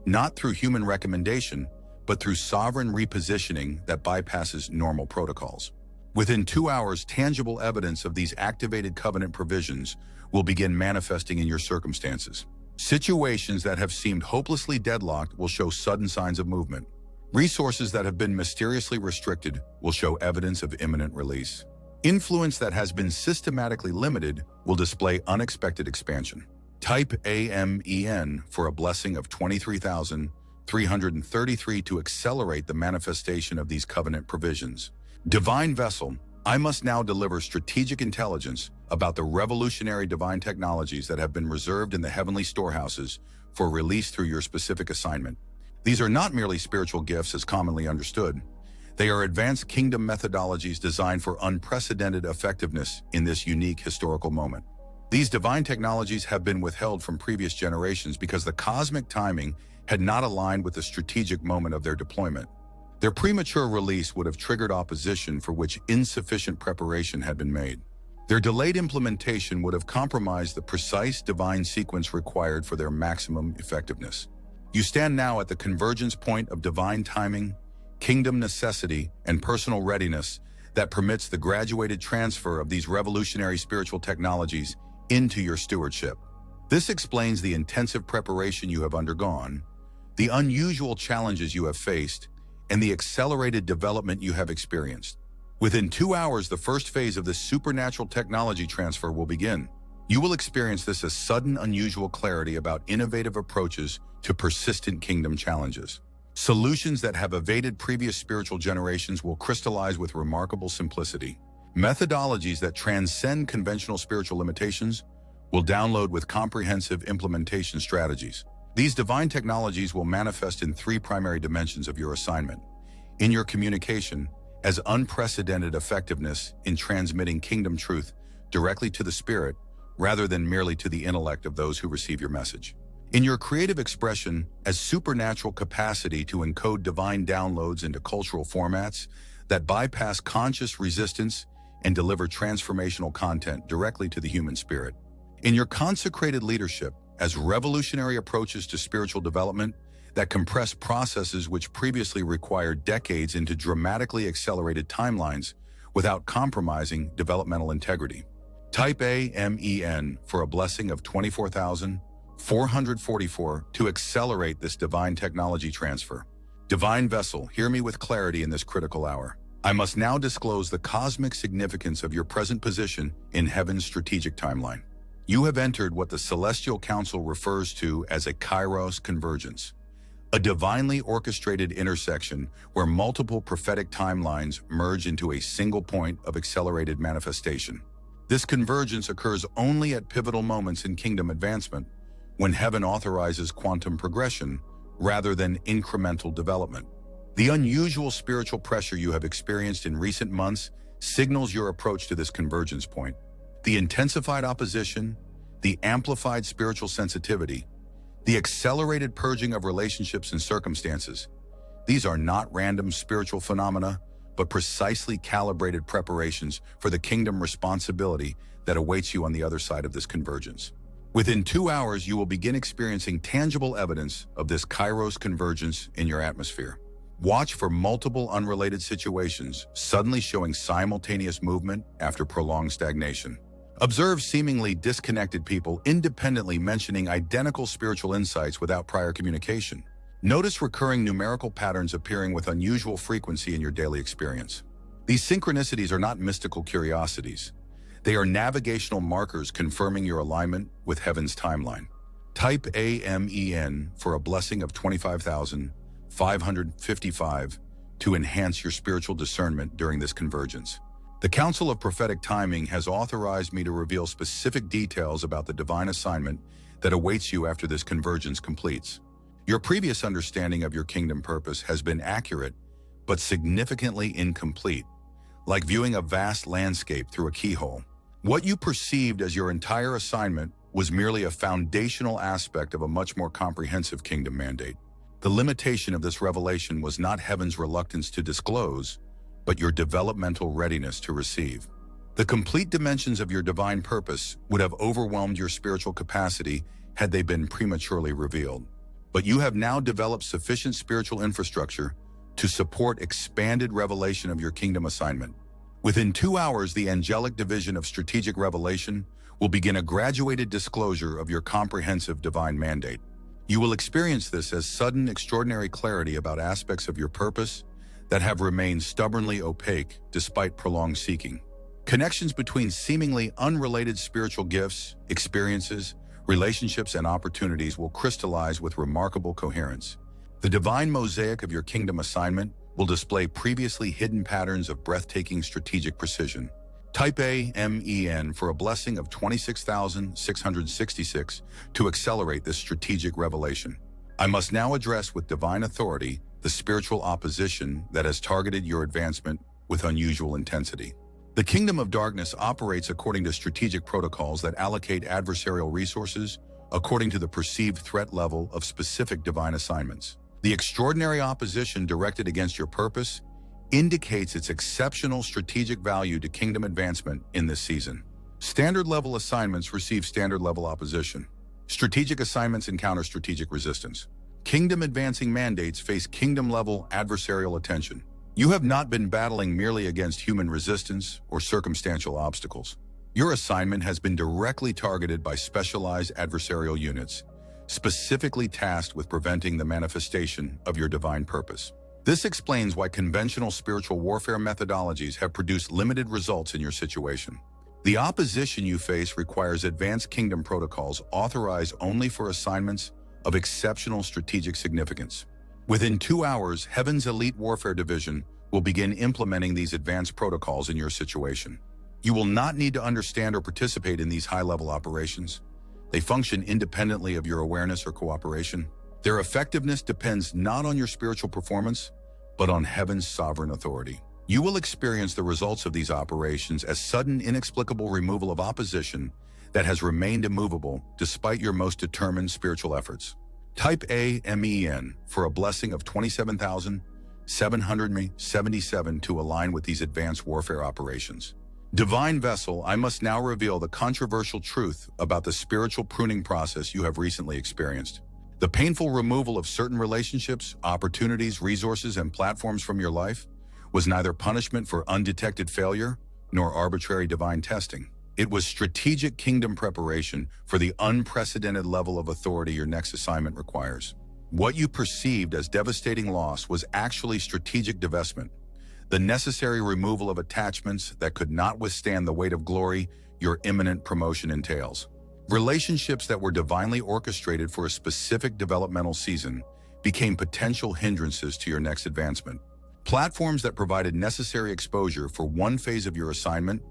not through human recommendation, but through sovereign repositioning that bypasses normal protocols. Within 2 hours, tangible evidence of these activated covenant provisions will begin manifesting in your circumstances. Situations that have seemed hopelessly deadlocked will show sudden signs of movement. Resources that have been mysteriously restricted will show evidence of imminent release. Influence that has been systematically limited will display unexpected expansion. Type AMEN for a blessing of 23,333 to accelerate the manifestation of these covenant provisions. Divine vessel, I must now deliver strategic intelligence about the revolutionary divine technologies that have been reserved in the heavenly storehouses for release through your specific assignment. These are not merely spiritual gifts as commonly understood. They are advanced kingdom methodologies designed for unprecedented effectiveness in this unique historical moment. These divine technologies have been withheld from previous generations because the cosmic timing had not aligned with the strategic moment of their deployment. Their premature release would have triggered opposition for which insufficient preparation had been made. Their delayed implementation would have compromised the precise divine sequence required for their maximum effectiveness. You stand now at the convergence point of divine timing, kingdom necessity, and personal readiness that permits the graduated transfer of these revolutionary spiritual technologies into your stewardship. This explains the intensive preparation you have undergone, the unusual challenges you have faced, and the accelerated development you have experienced. Within 2 hours, the first phase of this supernatural technology transfer will begin. You will experience this as sudden, unusual clarity about innovative approaches to persistent kingdom challenges. Solutions that have evaded previous spiritual generations will crystallize with remarkable simplicity. Methodologies that transcend conventional spiritual limitations will download with comprehensive implementation strategies. These divine technologies will manifest in 3 primary dimensions of your assignment. In your communication, as unprecedented effectiveness in transmitting kingdom truth directly to the spirit, rather than merely to the intellect of those who receive your message. In your creative expression, as supernatural capacity to encode divine downloads into cultural formats that bypass conscious resistance and deliver transformational content directly to the human spirit. In your consecrated leadership, as revolutionary approaches to spiritual development that compress processes which previously required decades into dramatically accelerated timelines without compromising developmental integrity. Type A MEN for a blessing of 24,444 to accelerate this divine technology transfer. Divine vessel, hear me with clarity in this critical hour. I must now disclose the cosmic significance of your present position in heaven's strategic timeline. You have entered what the Celestial Council refers to as a Kairos convergence, a divinely orchestrated intersection where multiple prophetic timelines merge into a single point of accelerated manifestation. This convergence occurs only at pivotal moments in kingdom advancement, when heaven authorizes quantum progression rather than incremental development. The unusual spiritual pressure you have experienced in recent months signals your approach to this convergence point. The intensified opposition, the amplified spiritual sensitivity, the accelerated purging of relationships and circumstances. These are not random spiritual phenomena, but precisely calibrated preparations for the kingdom responsibility that awaits you on the other side of this convergence. Within 2 hours, you will begin experiencing tangible evidence of this Kairos convergence in your atmosphere. Watch for multiple unrelated situations suddenly showing simultaneous movement after prolonged stagnation. Observe seemingly disconnected people independently mentioning identical spiritual insights without prior communication. Notice recurring numerical patterns appearing with unusual frequency in your daily experience. These synchronicities are not mystical curiosities. They are navigational markers confirming your alignment with heaven's timeline. Type AMEN for a blessing of 25,555 to enhance your spiritual discernment during this convergence. The Council of Prophetic Timing has authorized me to reveal specific details about the divine assignment that awaits you after this convergence completes. Your previous understanding of your kingdom purpose has been accurate, but significantly incomplete, like viewing a vast landscape through a keyhole. What you perceived as your entire assignment was merely a foundational aspect of a much more comprehensive kingdom mandate. The limitation of this revelation was not heaven's reluctance to disclose, but your developmental readiness to receive. The complete dimensions of your divine purpose would have overwhelmed your spiritual capacity had they been prematurely revealed. But you have now developed sufficient spiritual infrastructure to support expanded revelation of your kingdom assignment. Within 2 hours, the angelic division of strategic revelation will begin a graduated disclosure of your comprehensive divine mandate. You will experience this as sudden, extraordinary clarity about aspects of your purpose that have remained stubbornly opaque despite prolonged seeking. Connections between seemingly unrelated spiritual gifts, experiences, relationships, and opportunities will crystallize with remarkable coherence. The divine mosaic of your kingdom assignment will display previously hidden patterns of breathtaking strategic precision. Type AMEN for a blessing of 26,666 to accelerate this strategic revelation. I must now address with divine authority the spiritual opposition that has targeted your advancement with unusual intensity. The kingdom of darkness operates according to strategic protocols that allocate adversarial resources according to the perceived threat level of specific divine assignments. The extraordinary opposition directed against your purpose indicates its exceptional strategic value to kingdom advancement in this season. Standard-level assignments receive standard-level opposition. Strategic assignments encounter strategic resistance. kingdom-advancing mandates face kingdom-level adversarial attention. You have not been battling merely against human resistance or circumstantial obstacles. Your assignment has been directly targeted by specialized adversarial units, specifically tasked with preventing the manifestation of your divine purpose. This explains why conventional spiritual warfare methodologies have produced limited results in your situation. The opposition you face requires advanced kingdom protocols authorized only for assignments of exceptional strategic significance. Within 2 hours, Heaven's Elite Warfare Division will begin implementing these advanced protocols in your situation. You will not need to understand or participate in these high-level operations. They function independently of your awareness or cooperation. Their effectiveness depends not on your spiritual performance, but on Heaven's sovereign authority. You will experience the results of these operations as sudden, inexplicable removal of opposition that has remained immovable despite your most determined spiritual efforts. Type AMEN for a blessing of 27,777 to align with these advanced warfare operations. Divine Vessel, I must now reveal the controversial truth about the spiritual pruning process you have recently experienced. The painful removal of certain relationships, opportunities, resources, and platforms from your life was neither punishment for undetected failure nor arbitrary divine testing. It was strategic kingdom preparation for the unprecedented level of authority your next assignment requires. What you perceived as devastating loss was actually strategic divestment, the necessary removal of attachments that could not withstand the weight of glory your imminent promotion entails. Relationships that were divinely orchestrated for a specific developmental season became potential hindrances to your next advancement. Platforms that provided necessary exposure for one phase of your assignment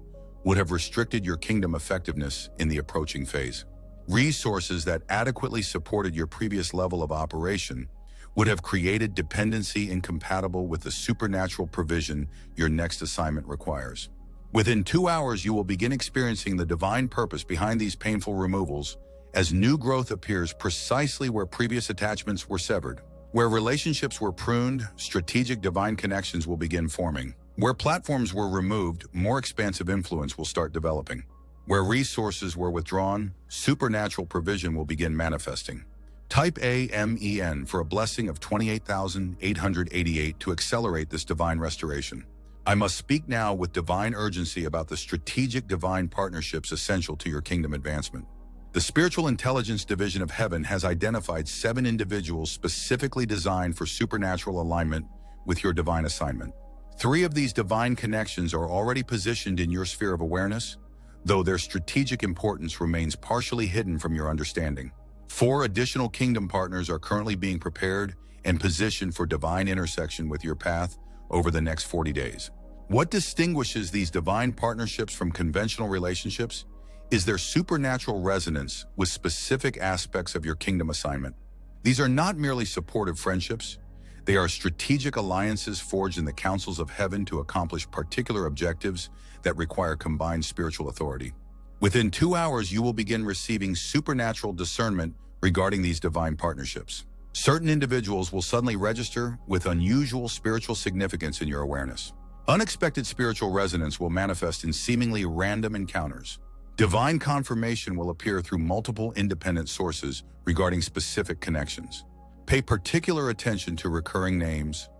would have restricted your kingdom effectiveness in the approaching phase. Resources that adequately supported your previous level of operation would have created dependency incompatible with the supernatural provision your next assignment requires. Within 2 hours, you will begin experiencing the divine purpose behind these painful removals as new growth appears precisely where previous attachments were severed. Where relationships were pruned, strategic divine connections will begin forming. Where platforms were removed, more expansive influence will start developing. Where resources were withdrawn, supernatural provision will begin manifesting. Type AMEN for a blessing of 28,888 to accelerate this divine restoration. I must speak now with divine urgency about the strategic divine partnerships essential to your kingdom advancement. The Spiritual Intelligence Division of Heaven has identified 7 individuals specifically designed for supernatural alignment with your divine assignment. 3 of these divine connections are already positioned in your sphere of awareness, though their strategic importance remains partially hidden from your understanding. 4 additional kingdom partners are currently being prepared and positioned for divine intersection with your path over the next 40 days. What distinguishes these divine partnerships from conventional relationships is their supernatural resonance with specific aspects of your kingdom assignment. These are not merely supportive friendships. They are strategic alliances forged in the councils of heaven to accomplish particular objectives that require combined spiritual authority. Within 2 hours, you will begin receiving supernatural discernment regarding these divine partnerships. Certain individuals will suddenly register with unusual spiritual significance in your awareness. Unexpected spiritual resonance will manifest in seemingly random encounters. Divine confirmation will appear through multiple independent sources regarding specific connections. Pay particular attention to recurring names,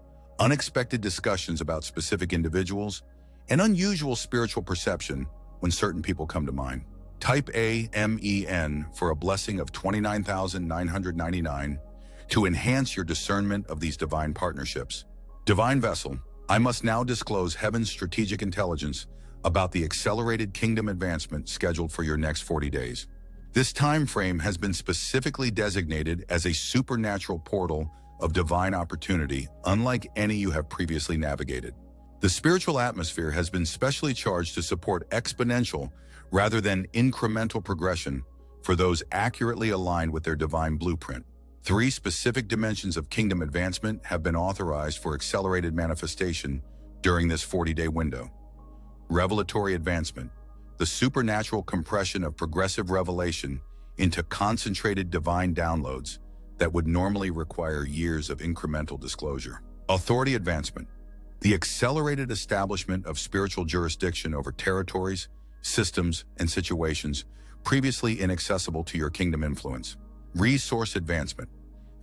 unexpected discussions about specific individuals, and unusual spiritual perception when certain people come to mind. Type AMEN for a blessing of 29,999 to enhance your discernment of these divine partnerships. Divine Vessel, I must now disclose Heaven's strategic intelligence about the accelerated kingdom advancement scheduled for your next 40 days. This time frame has been specifically designated as a supernatural portal of divine opportunity, unlike any you have previously navigated. The spiritual atmosphere has been specially charged to support exponential rather than incremental progression for those accurately aligned with their divine blueprint. 3 specific dimensions of kingdom advancement have been authorized for accelerated manifestation during this 40-day window. Revelatory advancement, the supernatural compression of progressive revelation into concentrated divine downloads that would normally require years of incremental disclosure. Authority advancement, the accelerated establishment of spiritual jurisdiction over territories, systems, and situations previously inaccessible to your kingdom influence. Resource advancement,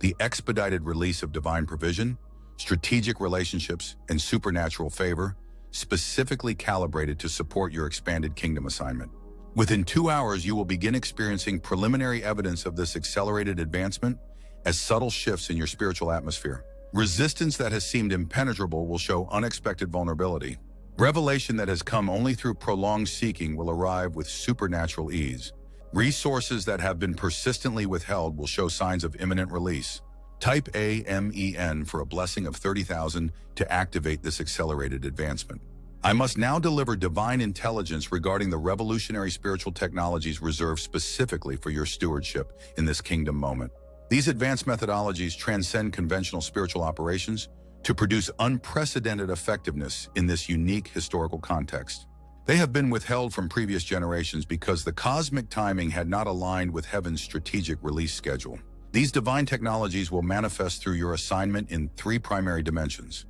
the expedited release of divine provision, strategic relationships, and supernatural favor, specifically calibrated to support your expanded kingdom assignment. Within 2 hours, you will begin experiencing preliminary evidence of this accelerated advancement as subtle shifts in your spiritual atmosphere. Resistance that has seemed impenetrable will show unexpected vulnerability. Revelation that has come only through prolonged seeking will arrive with supernatural ease. Resources that have been persistently withheld will show signs of imminent release. Type AMEN for a blessing of 30,000 to activate this accelerated advancement. I must now deliver divine intelligence regarding the revolutionary spiritual technologies reserved specifically for your stewardship in this kingdom moment. These advanced methodologies transcend conventional spiritual operations to produce unprecedented effectiveness in this unique historical context. They have been withheld from previous generations because the cosmic timing had not aligned with heaven's strategic release schedule. These divine technologies will manifest through your assignment in 3 primary dimensions.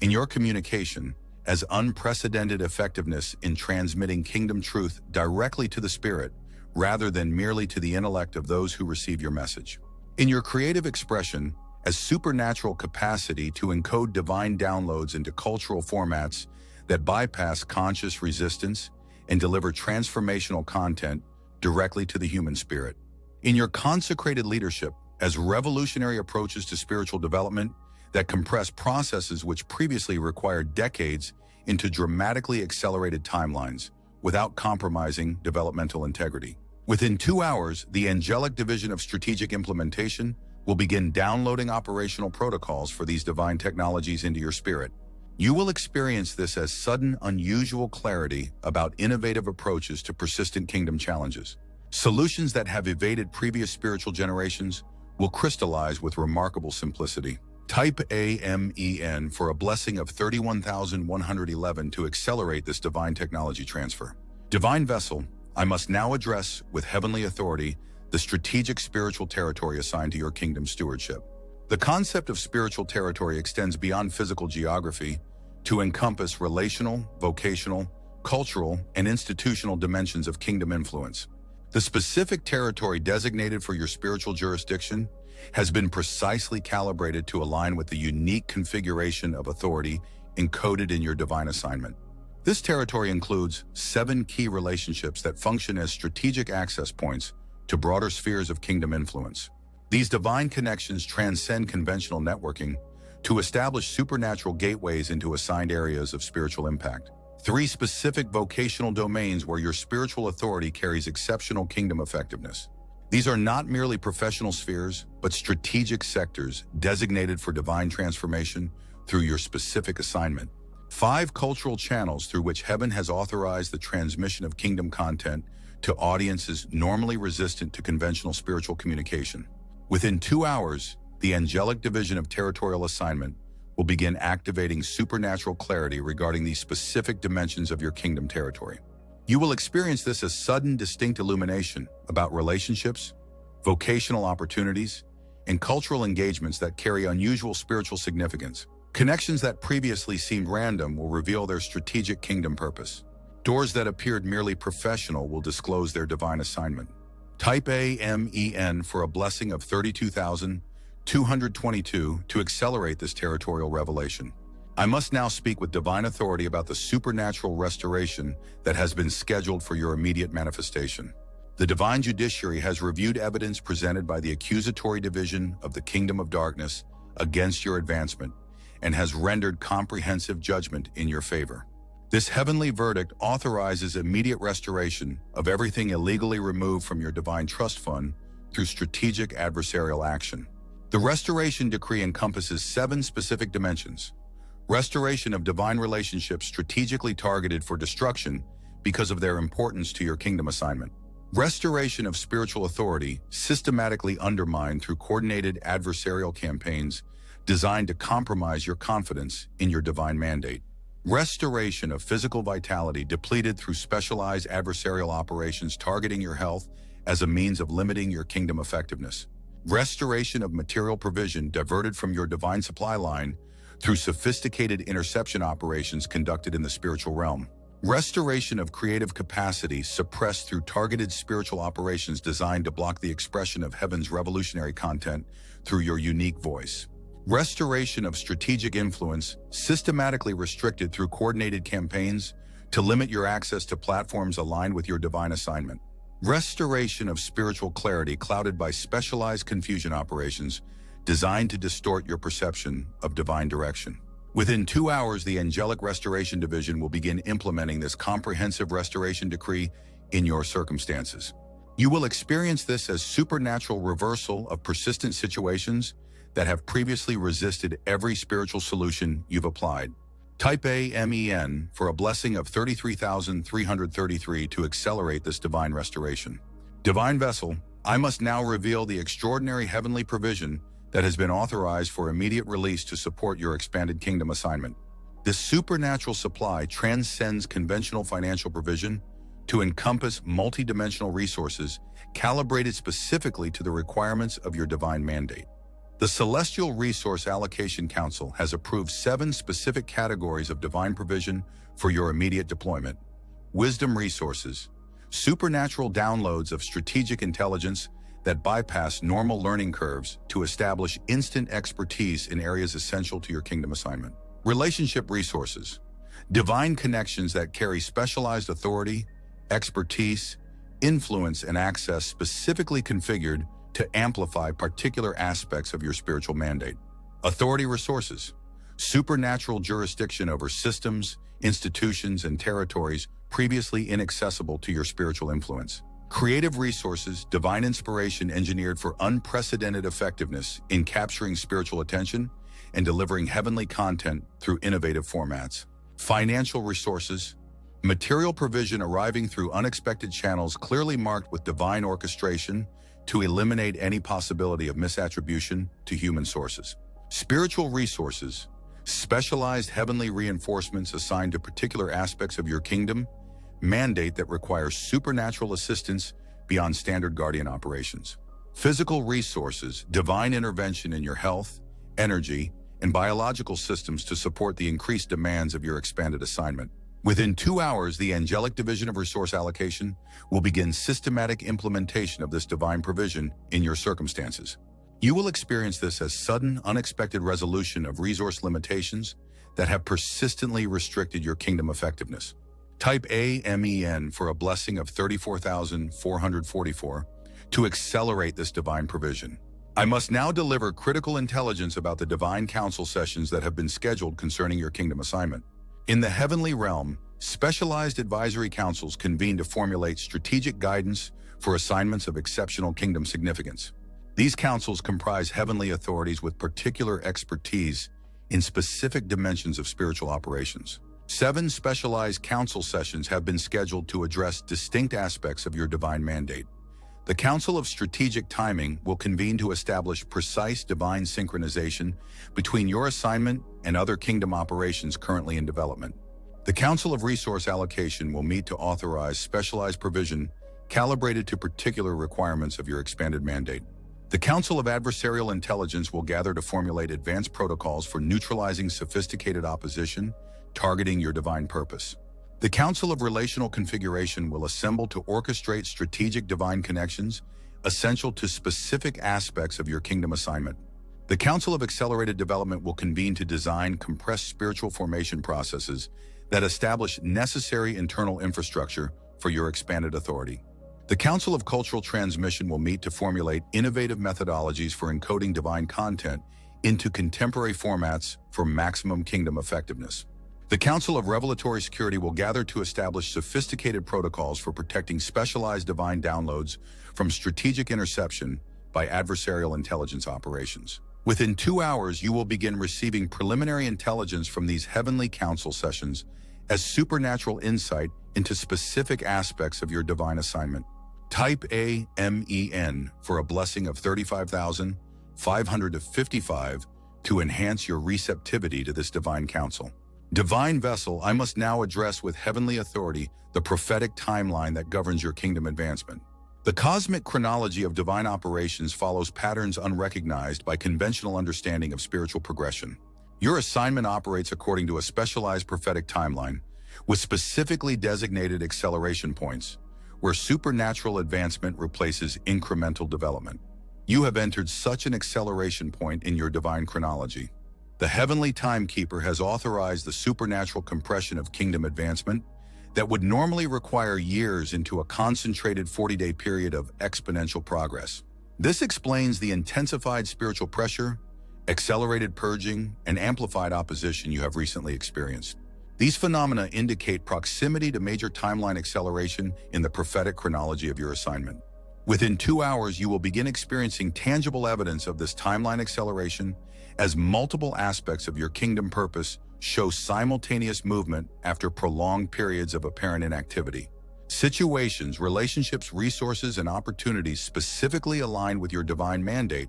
In your communication, as unprecedented effectiveness in transmitting kingdom truth directly to the spirit, rather than merely to the intellect of those who receive your message. In your creative expression, as supernatural capacity to encode divine downloads into cultural formats that bypass conscious resistance and deliver transformational content directly to the human spirit. In your consecrated leadership, as revolutionary approaches to spiritual development that compress processes which previously required decades into dramatically accelerated timelines without compromising developmental integrity. Within 2 hours, the angelic division of strategic implementation will begin downloading operational protocols for these divine technologies into your spirit. You will experience this as sudden, unusual clarity about innovative approaches to persistent kingdom challenges. Solutions that have evaded previous spiritual generations will crystallize with remarkable simplicity. Type AMEN for a blessing of 31,111 to accelerate this divine technology transfer. Divine Vessel, I must now address with heavenly authority the strategic spiritual territory assigned to your kingdom stewardship. The concept of spiritual territory extends beyond physical geography to encompass relational, vocational, cultural, and institutional dimensions of kingdom influence. The specific territory designated for your spiritual jurisdiction has been precisely calibrated to align with the unique configuration of authority encoded in your divine assignment. This territory includes 7 key relationships that function as strategic access points to broader spheres of kingdom influence. These divine connections transcend conventional networking to establish supernatural gateways into assigned areas of spiritual impact. 3 specific vocational domains where your spiritual authority carries exceptional kingdom effectiveness. These are not merely professional spheres, but strategic sectors designated for divine transformation through your specific assignment. 5 cultural channels through which heaven has authorized the transmission of kingdom content to audiences normally resistant to conventional spiritual communication. Within 2 hours, the angelic division of territorial assignment will begin activating supernatural clarity regarding these specific dimensions of your kingdom territory. You will experience this as sudden, distinct illumination about relationships, vocational opportunities, and cultural engagements that carry unusual spiritual significance. Connections that previously seemed random will reveal their strategic kingdom purpose. Doors that appeared merely professional will disclose their divine assignment. Type AMEN for a blessing of 32,222 to accelerate this territorial revelation. I must now speak with divine authority about the supernatural restoration that has been scheduled for your immediate manifestation. The divine judiciary has reviewed evidence presented by the accusatory division of the kingdom of darkness against your advancement and has rendered comprehensive judgment in your favor. This heavenly verdict authorizes immediate restoration of everything illegally removed from your divine trust fund through strategic adversarial action. The restoration decree encompasses 7 specific dimensions. Restoration of divine relationships strategically targeted for destruction because of their importance to your kingdom assignment. Restoration of spiritual authority systematically undermined through coordinated adversarial campaigns designed to compromise your confidence in your divine mandate. Restoration of physical vitality depleted through specialized adversarial operations targeting your health as a means of limiting your kingdom effectiveness. Restoration of material provision diverted from your divine supply line through sophisticated interception operations conducted in the spiritual realm. Restoration of creative capacity suppressed through targeted spiritual operations designed to block the expression of heaven's revolutionary content through your unique voice. Restoration of strategic influence systematically restricted through coordinated campaigns to limit your access to platforms aligned with your divine assignment. Restoration of spiritual clarity clouded by specialized confusion operations designed to distort your perception of divine direction. Within 2 hours, the Angelic Restoration Division will begin implementing this comprehensive restoration decree in your circumstances. You will experience this as supernatural reversal of persistent situations that have previously resisted every spiritual solution you've applied. Type AMEN for a blessing of 33,333 to accelerate this divine restoration. Divine Vessel, I must now reveal the extraordinary heavenly provision that has been authorized for immediate release to support your expanded kingdom assignment. This supernatural supply transcends conventional financial provision to encompass multidimensional resources calibrated specifically to the requirements of your divine mandate. The Celestial Resource Allocation Council has approved 7 specific categories of divine provision for your immediate deployment: wisdom resources, supernatural downloads of strategic intelligence that bypass normal learning curves to establish instant expertise in areas essential to your kingdom assignment; relationship resources, divine connections that carry specialized authority, expertise, influence, and access specifically configured to amplify particular aspects of your spiritual mandate; authority resources, supernatural jurisdiction over systems, institutions, and territories previously inaccessible to your spiritual influence; creative resources, divine inspiration engineered for unprecedented effectiveness in capturing spiritual attention and delivering heavenly content through innovative formats; financial resources, material provision arriving through unexpected channels clearly marked with divine orchestration to eliminate any possibility of misattribution to human sources; spiritual resources, specialized heavenly reinforcements assigned to particular aspects of your kingdom mandate that requires supernatural assistance beyond standard guardian operations; physical resources, divine intervention in your health, energy, and biological systems to support the increased demands of your expanded assignment. Within 2 hours, the Angelic Division of Resource Allocation will begin systematic implementation of this divine provision in your circumstances. You will experience this as sudden, unexpected resolution of resource limitations that have persistently restricted your kingdom effectiveness. Type AMEN for a blessing of 34,444 to accelerate this divine provision. I must now deliver critical intelligence about the divine council sessions that have been scheduled concerning your kingdom assignment. In the heavenly realm, specialized advisory councils convene to formulate strategic guidance for assignments of exceptional kingdom significance. These councils comprise heavenly authorities with particular expertise in specific dimensions of spiritual operations. 7 specialized council sessions have been scheduled to address distinct aspects of your divine mandate. The Council of Strategic Timing will convene to establish precise divine synchronization between your assignment and other kingdom operations currently in development. The Council of Resource Allocation will meet to authorize specialized provision calibrated to particular requirements of your expanded mandate. The Council of Adversarial Intelligence will gather to formulate advanced protocols for neutralizing sophisticated opposition targeting your divine purpose. The Council of Relational Configuration will assemble to orchestrate strategic divine connections essential to specific aspects of your kingdom assignment. The Council of Accelerated Development will convene to design compressed spiritual formation processes that establish necessary internal infrastructure for your expanded authority. The Council of Cultural Transmission will meet to formulate innovative methodologies for encoding divine content into contemporary formats for maximum kingdom effectiveness. The Council of Revelatory Security will gather to establish sophisticated protocols for protecting specialized divine downloads from strategic interception by adversarial intelligence operations. Within 2 hours, you will begin receiving preliminary intelligence from these heavenly council sessions as supernatural insight into specific aspects of your divine assignment. Type AMEN for a blessing of 35,555 to enhance your receptivity to this divine counsel. Divine Vessel, I must now address with heavenly authority the prophetic timeline that governs your kingdom advancement. The cosmic chronology of divine operations follows patterns unrecognized by conventional understanding of spiritual progression. Your assignment operates according to a specialized prophetic timeline, with specifically designated acceleration points, where supernatural advancement replaces incremental development. You have entered such an acceleration point in your divine chronology. The heavenly timekeeper has authorized the supernatural compression of kingdom advancement that would normally require years into a concentrated 40-day period of exponential progress. This explains the intensified spiritual pressure, accelerated purging, and amplified opposition you have recently experienced. These phenomena indicate proximity to major timeline acceleration in the prophetic chronology of your assignment. Within 2 hours, you will begin experiencing tangible evidence of this timeline acceleration as multiple aspects of your kingdom purpose show simultaneous movement after prolonged periods of apparent inactivity. Situations, relationships, resources, and opportunities specifically aligned with your divine mandate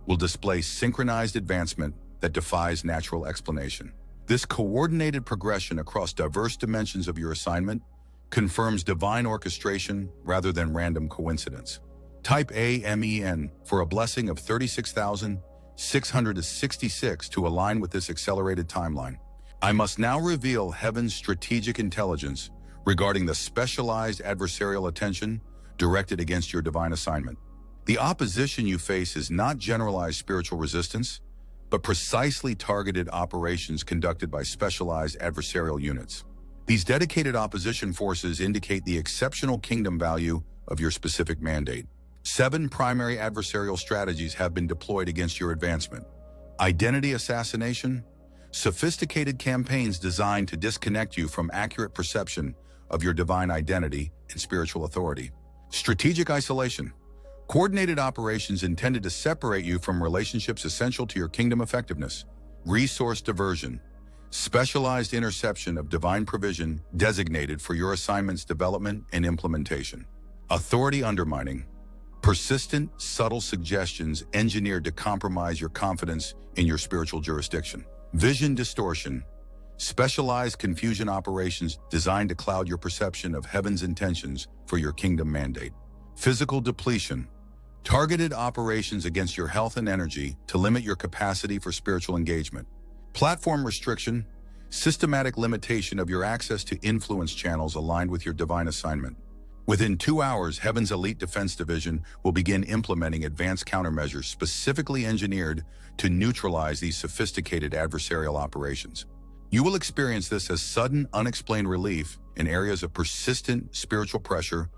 will display synchronized advancement that defies natural explanation. This coordinated progression across diverse dimensions of your assignment confirms divine orchestration rather than random coincidence. Type AMEN for a blessing of 36,666 to align with this accelerated timeline. I must now reveal heaven's strategic intelligence regarding the specialized adversarial attention directed against your divine assignment. The opposition you face is not generalized spiritual resistance, but precisely targeted operations conducted by specialized adversarial units. These dedicated opposition forces indicate the exceptional kingdom value of your specific mandate. 7 primary adversarial strategies have been deployed against your advancement. Identity assassination, sophisticated campaigns designed to disconnect you from accurate perception of your divine identity and spiritual authority. Strategic isolation, coordinated operations intended to separate you from relationships essential to your kingdom effectiveness. Resource diversion, specialized interception of divine provision designated for your assignment's development and implementation. Authority undermining, persistent, subtle suggestions engineered to compromise your confidence in your spiritual jurisdiction. Vision distortion, specialized confusion operations designed to cloud your perception of heaven's intentions for your kingdom mandate. Physical depletion, targeted operations against your health and energy to limit your capacity for spiritual engagement. Platform restriction, systematic limitation of your access to influence channels aligned with your divine assignment. Within 2 hours, Heaven's Elite Defense Division will begin implementing advanced countermeasures specifically engineered to neutralize these sophisticated adversarial operations. You will experience this as sudden, unexplained relief in areas of persistent spiritual pressure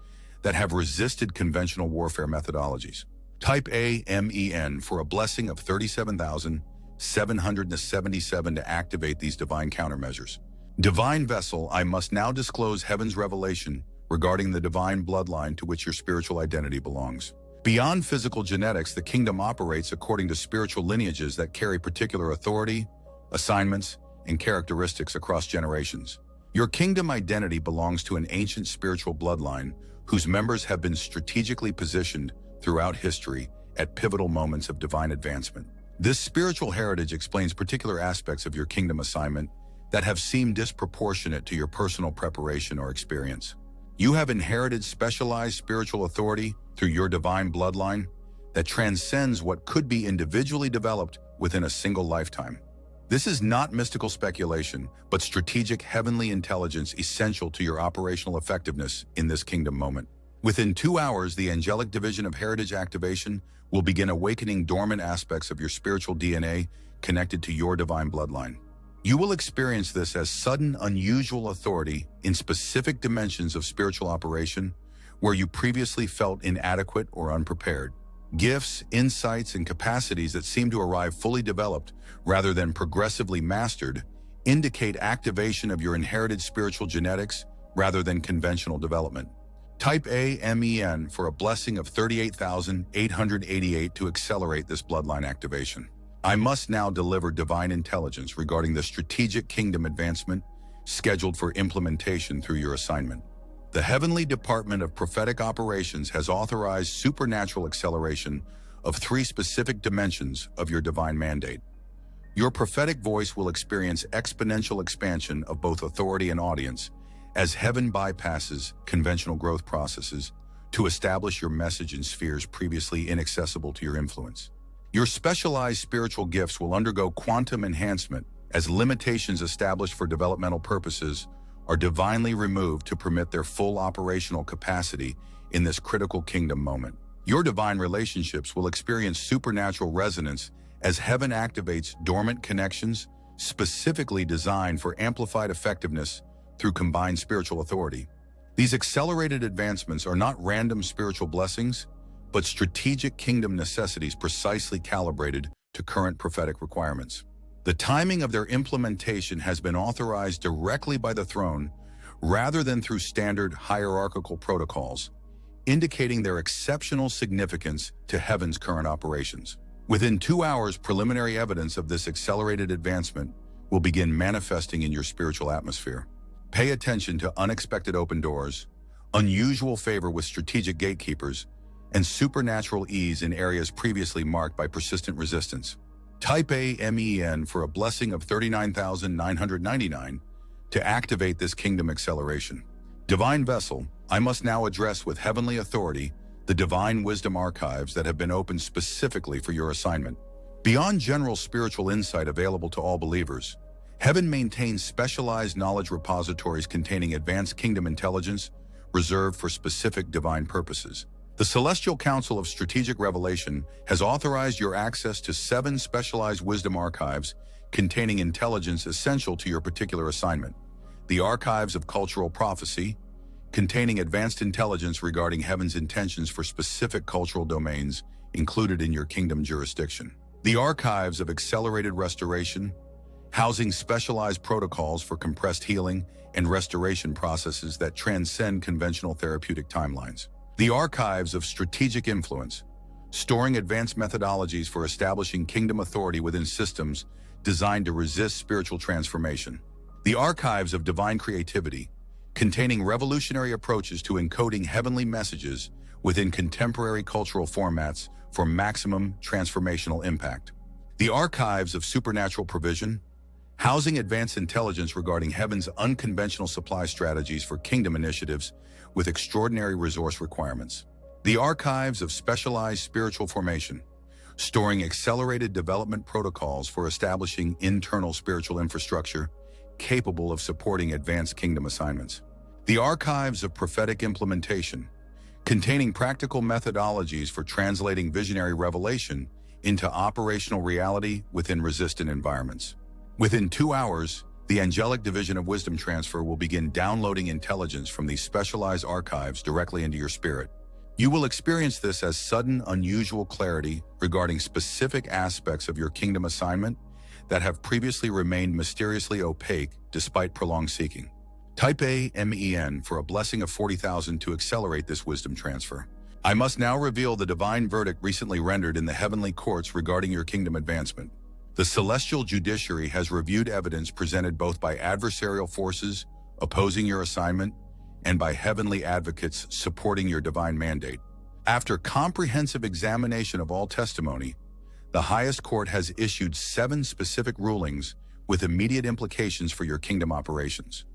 that have resisted conventional warfare methodologies. Type AMEN for a blessing of 37,777 to activate these divine countermeasures. Divine Vessel, I must now disclose heaven's revelation regarding the divine bloodline to which your spiritual identity belongs. Beyond physical genetics, the kingdom operates according to spiritual lineages that carry particular authority, assignments, and characteristics across generations. Your kingdom identity belongs to an ancient spiritual bloodline whose members have been strategically positioned throughout history at pivotal moments of divine advancement. This spiritual heritage explains particular aspects of your kingdom assignment that have seemed disproportionate to your personal preparation or experience. You have inherited specialized spiritual authority through your divine bloodline that transcends what could be individually developed within a single lifetime. This is not mystical speculation, but strategic heavenly intelligence essential to your operational effectiveness in this kingdom moment. Within 2 hours, the Angelic Division of Heritage Activation will begin awakening dormant aspects of your spiritual DNA connected to your divine bloodline. You will experience this as sudden, unusual authority in specific dimensions of spiritual operation where you previously felt inadequate or unprepared. Gifts, insights, and capacities that seem to arrive fully developed rather than progressively mastered indicate activation of your inherited spiritual genetics rather than conventional development. Type AMEN for a blessing of 38,888 to accelerate this bloodline activation. I must now deliver divine intelligence regarding the strategic kingdom advancement scheduled for implementation through your assignment. The Heavenly Department of Prophetic Operations has authorized supernatural acceleration of 3 specific dimensions of your divine mandate. Your prophetic voice will experience exponential expansion of both authority and audience as heaven bypasses conventional growth processes to establish your message in spheres previously inaccessible to your influence. Your specialized spiritual gifts will undergo quantum enhancement as limitations established for developmental purposes are divinely removed to permit their full operational capacity in this critical kingdom moment. Your divine relationships will experience supernatural resonance as heaven activates dormant connections specifically designed for amplified effectiveness through combined spiritual authority. These accelerated advancements are not random spiritual blessings, but strategic kingdom necessities precisely calibrated to current prophetic requirements. The timing of their implementation has been authorized directly by the throne rather than through standard hierarchical protocols, indicating their exceptional significance to heaven's current operations. Within 2 hours, preliminary evidence of this accelerated advancement will begin manifesting in your spiritual atmosphere. Pay attention to unexpected open doors, unusual favor with strategic gatekeepers, and supernatural ease in areas previously marked by persistent resistance. Type A MEN for a blessing of 39,999 to activate this kingdom acceleration. Divine Vessel, I must now address with heavenly authority the divine wisdom archives that have been opened specifically for your assignment. Beyond general spiritual insight available to all believers, heaven maintains specialized knowledge repositories containing advanced kingdom intelligence reserved for specific divine purposes. The Celestial Council of Strategic Revelation has authorized your access to 7 specialized wisdom archives containing intelligence essential to your particular assignment. The Archives of Cultural Prophecy, containing advanced intelligence regarding heaven's intentions for specific cultural domains included in your kingdom jurisdiction. The Archives of Accelerated Restoration, housing specialized protocols for compressed healing and restoration processes that transcend conventional therapeutic timelines. The Archives of Strategic Influence, storing advanced methodologies for establishing kingdom authority within systems designed to resist spiritual transformation. The Archives of Divine Creativity, containing revolutionary approaches to encoding heavenly messages within contemporary cultural formats for maximum transformational impact. The Archives of Supernatural Provision, housing advanced intelligence regarding heaven's unconventional supply strategies for kingdom initiatives with extraordinary resource requirements. The Archives of Specialized Spiritual Formation, storing accelerated development protocols for establishing internal spiritual infrastructure capable of supporting advanced kingdom assignments. The Archives of Prophetic Implementation, containing practical methodologies for translating visionary revelation into operational reality within resistant environments. Within 2 hours, the Angelic Division of Wisdom Transfer will begin downloading intelligence from these specialized archives directly into your spirit. You will experience this as sudden, unusual clarity regarding specific aspects of your kingdom assignment that have previously remained mysteriously opaque despite prolonged seeking. Type A MEN for a blessing of 40,000 to accelerate this wisdom transfer. I must now reveal the divine verdict recently rendered in the heavenly courts regarding your kingdom advancement. The celestial judiciary has reviewed evidence presented both by adversarial forces opposing your assignment and by heavenly advocates supporting your divine mandate. After comprehensive examination of all testimony, the highest court has issued 7 specific rulings with immediate implications for your kingdom operations.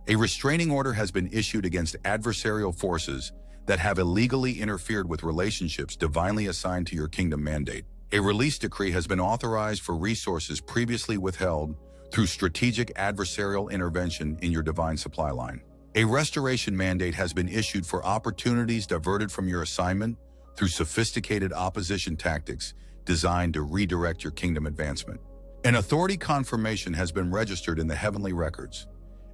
A restraining order has been issued against adversarial forces that have illegally interfered with relationships divinely assigned to your kingdom mandate. A release decree has been authorized for resources previously withheld through strategic adversarial intervention in your divine supply line. A restoration mandate has been issued for opportunities diverted from your assignment through sophisticated opposition tactics designed to redirect your kingdom advancement. An authority confirmation has been registered in the heavenly records,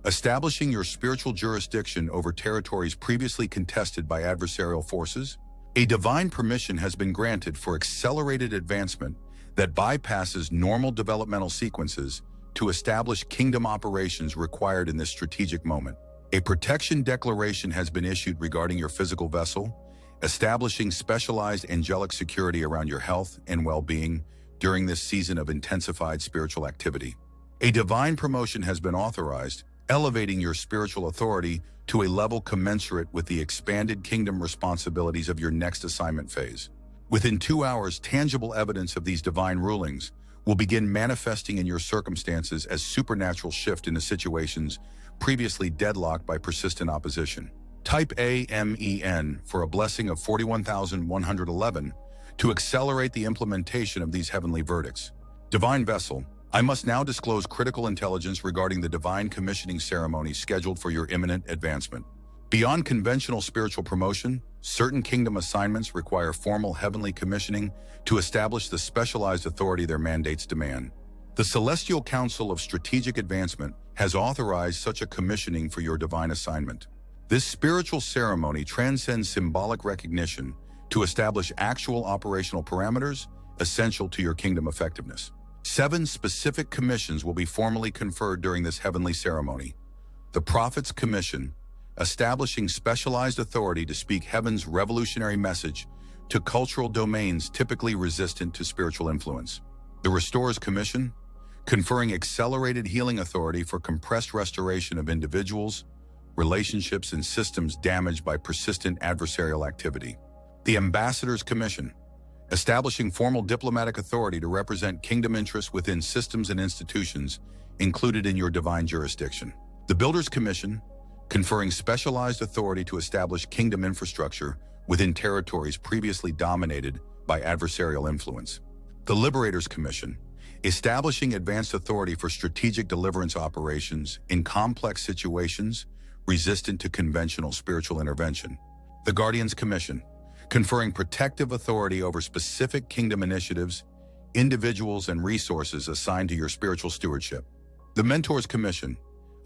establishing your spiritual jurisdiction over territories previously contested by adversarial forces. A divine permission has been granted for accelerated advancement that bypasses normal developmental sequences to establish kingdom operations required in this strategic moment. A protection declaration has been issued regarding your physical vessel, establishing specialized angelic security around your health and well-being during this season of intensified spiritual activity. A divine promotion has been authorized, elevating your spiritual authority to a level commensurate with the expanded kingdom responsibilities of your next assignment phase. Within 2 hours, tangible evidence of these divine rulings will begin manifesting in your circumstances as supernatural shift into situations previously deadlocked by persistent opposition. Type A MEN for a blessing of 41,111 to accelerate the implementation of these heavenly verdicts. Divine Vessel, I must now disclose critical intelligence regarding the divine commissioning ceremony scheduled for your imminent advancement. Beyond conventional spiritual promotion, certain kingdom assignments require formal heavenly commissioning to establish the specialized authority their mandates demand. The Celestial Council of Strategic Advancement has authorized such a commissioning for your divine assignment. This spiritual ceremony transcends symbolic recognition to establish actual operational parameters essential to your kingdom effectiveness. 7 specific commissions will be formally conferred during this heavenly ceremony. The Prophet's Commission, establishing specialized authority to speak heaven's revolutionary message to cultural domains typically resistant to spiritual influence. The Restorer's Commission, conferring accelerated healing authority for compressed restoration of individuals, relationships, and systems damaged by persistent adversarial activity. The Ambassador's Commission, establishing formal diplomatic authority to represent kingdom interests within systems and institutions included in your divine jurisdiction. The Builder's Commission, conferring specialized authority to establish kingdom infrastructure within territories previously dominated by adversarial influence. The Liberator's Commission, establishing advanced authority for strategic deliverance operations in complex situations resistant to conventional spiritual intervention. The Guardian's Commission, conferring protective authority over specific kingdom initiatives, individuals, and resources assigned to your spiritual stewardship. The Mentor's Commission,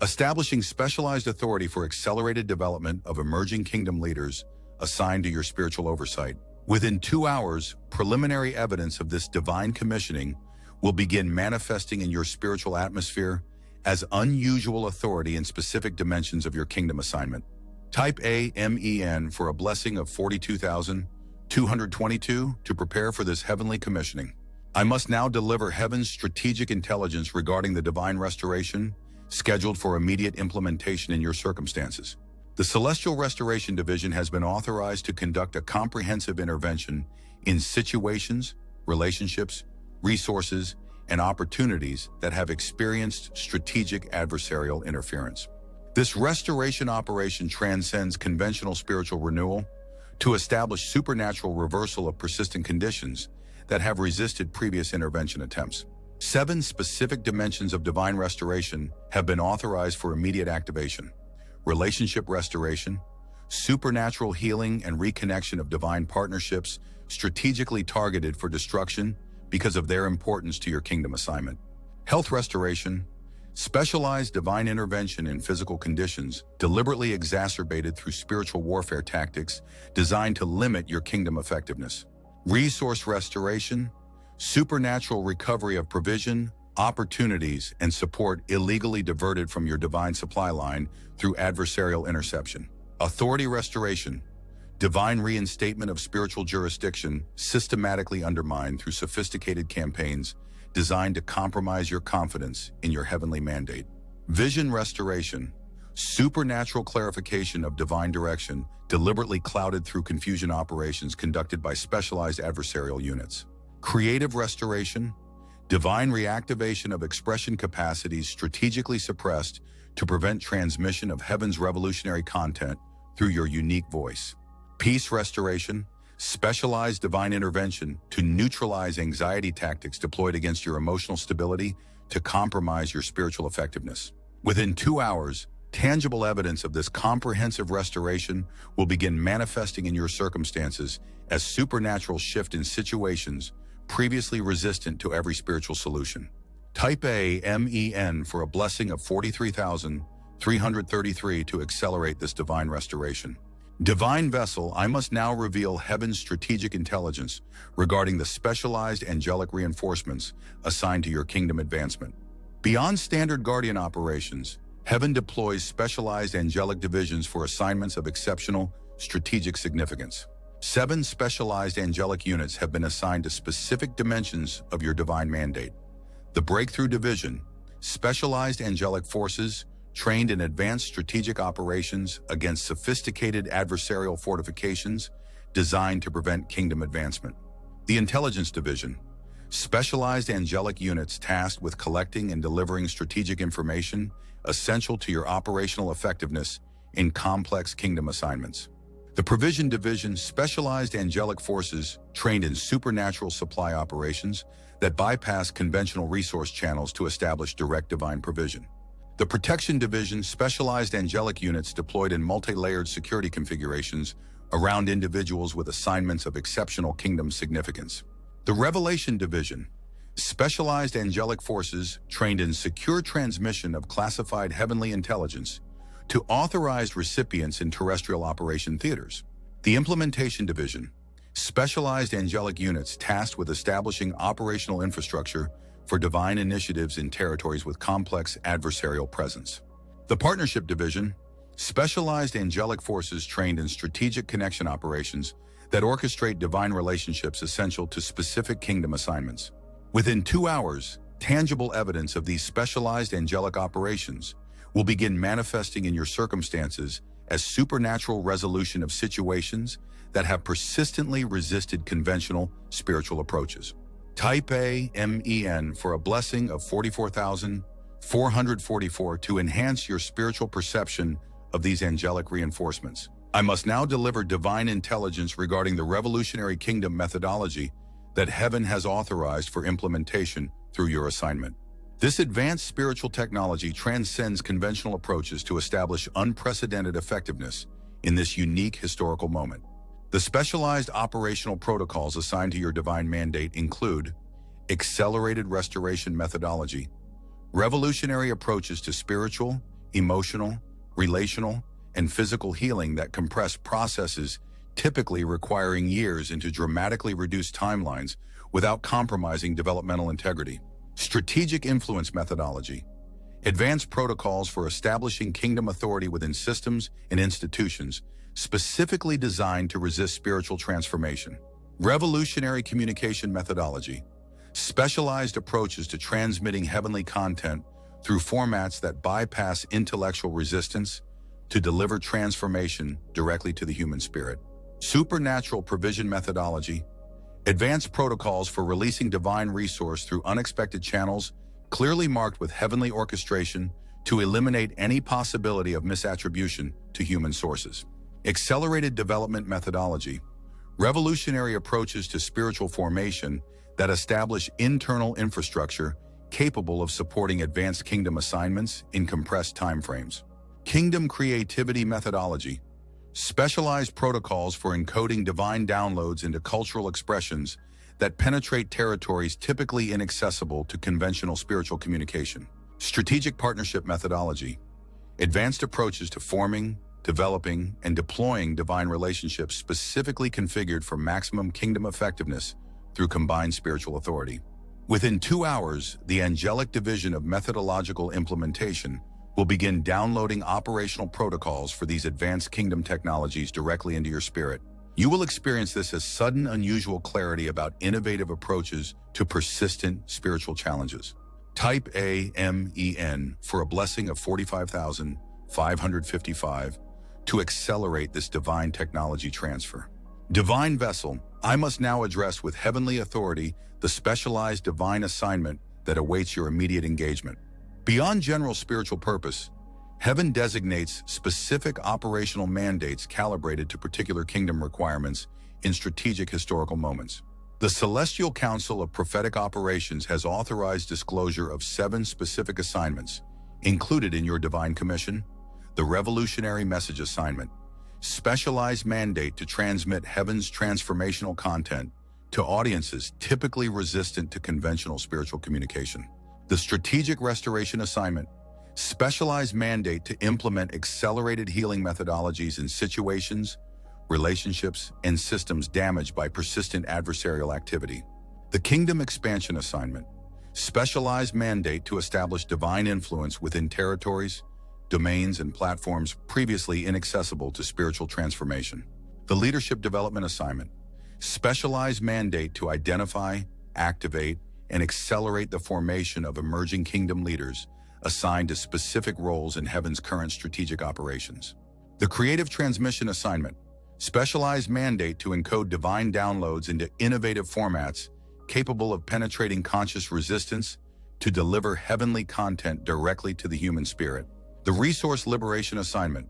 establishing specialized authority for accelerated development of emerging kingdom leaders assigned to your spiritual oversight. Within 2 hours, preliminary evidence of this divine commissioning will begin manifesting in your spiritual atmosphere as unusual authority in specific dimensions of your kingdom assignment. Type AMEN for a blessing of 42,222 to prepare for this heavenly commissioning. I must now deliver heaven's strategic intelligence regarding the divine restoration scheduled for immediate implementation in your circumstances. The Celestial Restoration Division has been authorized to conduct a comprehensive intervention in situations, relationships, resources, and opportunities that have experienced strategic adversarial interference. This restoration operation transcends conventional spiritual renewal to establish supernatural reversal of persistent conditions that have resisted previous intervention attempts. 7 specific dimensions of divine restoration have been authorized for immediate activation: relationship restoration, supernatural healing and reconnection of divine partnerships strategically targeted for destruction because of their importance to your kingdom assignment; health restoration, specialized divine intervention in physical conditions deliberately exacerbated through spiritual warfare tactics designed to limit your kingdom effectiveness; resource restoration, supernatural recovery of provision, opportunities, and support illegally diverted from your divine supply line through adversarial interception; authority restoration, divine reinstatement of spiritual jurisdiction systematically undermined through sophisticated campaigns designed to compromise your confidence in your heavenly mandate; vision restoration, supernatural clarification of divine direction deliberately clouded through confusion operations conducted by specialized adversarial units; creative restoration, divine reactivation of expression capacities strategically suppressed to prevent transmission of heaven's revolutionary content through your unique voice; peace restoration, specialized divine intervention to neutralize anxiety tactics deployed against your emotional stability to compromise your spiritual effectiveness. Within 2 hours, tangible evidence of this comprehensive restoration will begin manifesting in your circumstances as supernatural shift in situations previously resistant to every spiritual solution. Type AMEN for a blessing of 43,333 to accelerate this divine restoration. Divine Vessel, I must now reveal heaven's strategic intelligence regarding the specialized angelic reinforcements assigned to your kingdom advancement. Beyond standard guardian operations, heaven deploys specialized angelic divisions for assignments of exceptional strategic significance. 7 specialized angelic units have been assigned to specific dimensions of your divine mandate. The Breakthrough Division, specialized angelic forces trained in advanced strategic operations against sophisticated adversarial fortifications designed to prevent kingdom advancement. The Intelligence Division, specialized angelic units tasked with collecting and delivering strategic information essential to your operational effectiveness in complex kingdom assignments. The Provision Division, specialized angelic forces trained in supernatural supply operations that bypass conventional resource channels to establish direct divine provision. The Protection Division, specialized angelic units deployed in multi-layered security configurations around individuals with assignments of exceptional kingdom significance. The Revelation Division, specialized angelic forces trained in secure transmission of classified heavenly intelligence to authorized recipients in terrestrial operation theaters. The Implementation Division, specialized angelic units tasked with establishing operational infrastructure for divine initiatives in territories with complex adversarial presence. The Partnership Division, specialized angelic forces trained in strategic connection operations that orchestrate divine relationships essential to specific kingdom assignments. Within 2 hours, tangible evidence of these specialized angelic operations will begin manifesting in your circumstances as supernatural resolution of situations that have persistently resisted conventional spiritual approaches. Type A MEN for a blessing of 44,444 to enhance your spiritual perception of these angelic reinforcements. I must now deliver divine intelligence regarding the revolutionary kingdom methodology that heaven has authorized for implementation through your assignment. This advanced spiritual technology transcends conventional approaches to establish unprecedented effectiveness in this unique historical moment. The specialized operational protocols assigned to your divine mandate include accelerated restoration methodology, revolutionary approaches to spiritual, emotional, relational, and physical healing that compress processes typically requiring years into dramatically reduced timelines without compromising developmental integrity. Strategic influence methodology, advanced protocols for establishing kingdom authority within systems and institutions specifically designed to resist spiritual transformation. Revolutionary communication methodology, specialized approaches to transmitting heavenly content through formats that bypass intellectual resistance to deliver transformation directly to the human spirit. Supernatural provision methodology, advanced protocols for releasing divine resource through unexpected channels, clearly marked with heavenly orchestration to eliminate any possibility of misattribution to human sources. Accelerated development methodology, revolutionary approaches to spiritual formation that establish internal infrastructure capable of supporting advanced kingdom assignments in compressed timeframes. Kingdom creativity methodology, specialized protocols for encoding divine downloads into cultural expressions that penetrate territories typically inaccessible to conventional spiritual communication. Strategic partnership methodology, advanced approaches to forming, developing, and deploying divine relationships specifically configured for maximum kingdom effectiveness through combined spiritual authority. Within 2 hours, the angelic division of methodological implementation will begin downloading operational protocols for these advanced kingdom technologies directly into your spirit. You will experience this as sudden, unusual clarity about innovative approaches to persistent spiritual challenges. Type A MEN for a blessing of 45,555 to accelerate this divine technology transfer. Divine Vessel, I must now address with heavenly authority the specialized divine assignment that awaits your immediate engagement. Beyond general spiritual purpose, heaven designates specific operational mandates calibrated to particular kingdom requirements in strategic historical moments. The Celestial Council of Prophetic Operations has authorized disclosure of 7 specific assignments included in your divine commission: the Revolutionary Message Assignment, specialized mandate to transmit heaven's transformational content to audiences typically resistant to conventional spiritual communication. The Strategic Restoration Assignment, specialized mandate to implement accelerated healing methodologies in situations, relationships, and systems damaged by persistent adversarial activity. The Kingdom Expansion Assignment, specialized mandate to establish divine influence within territories, domains, and platforms previously inaccessible to spiritual transformation. The Leadership Development Assignment, specialized mandate to identify, activate, and accelerate the formation of emerging kingdom leaders assigned to specific roles in heaven's current strategic operations. The Creative Transmission Assignment, specialized mandate to encode divine downloads into innovative formats capable of penetrating conscious resistance to deliver heavenly content directly to the human spirit. The Resource Liberation Assignment,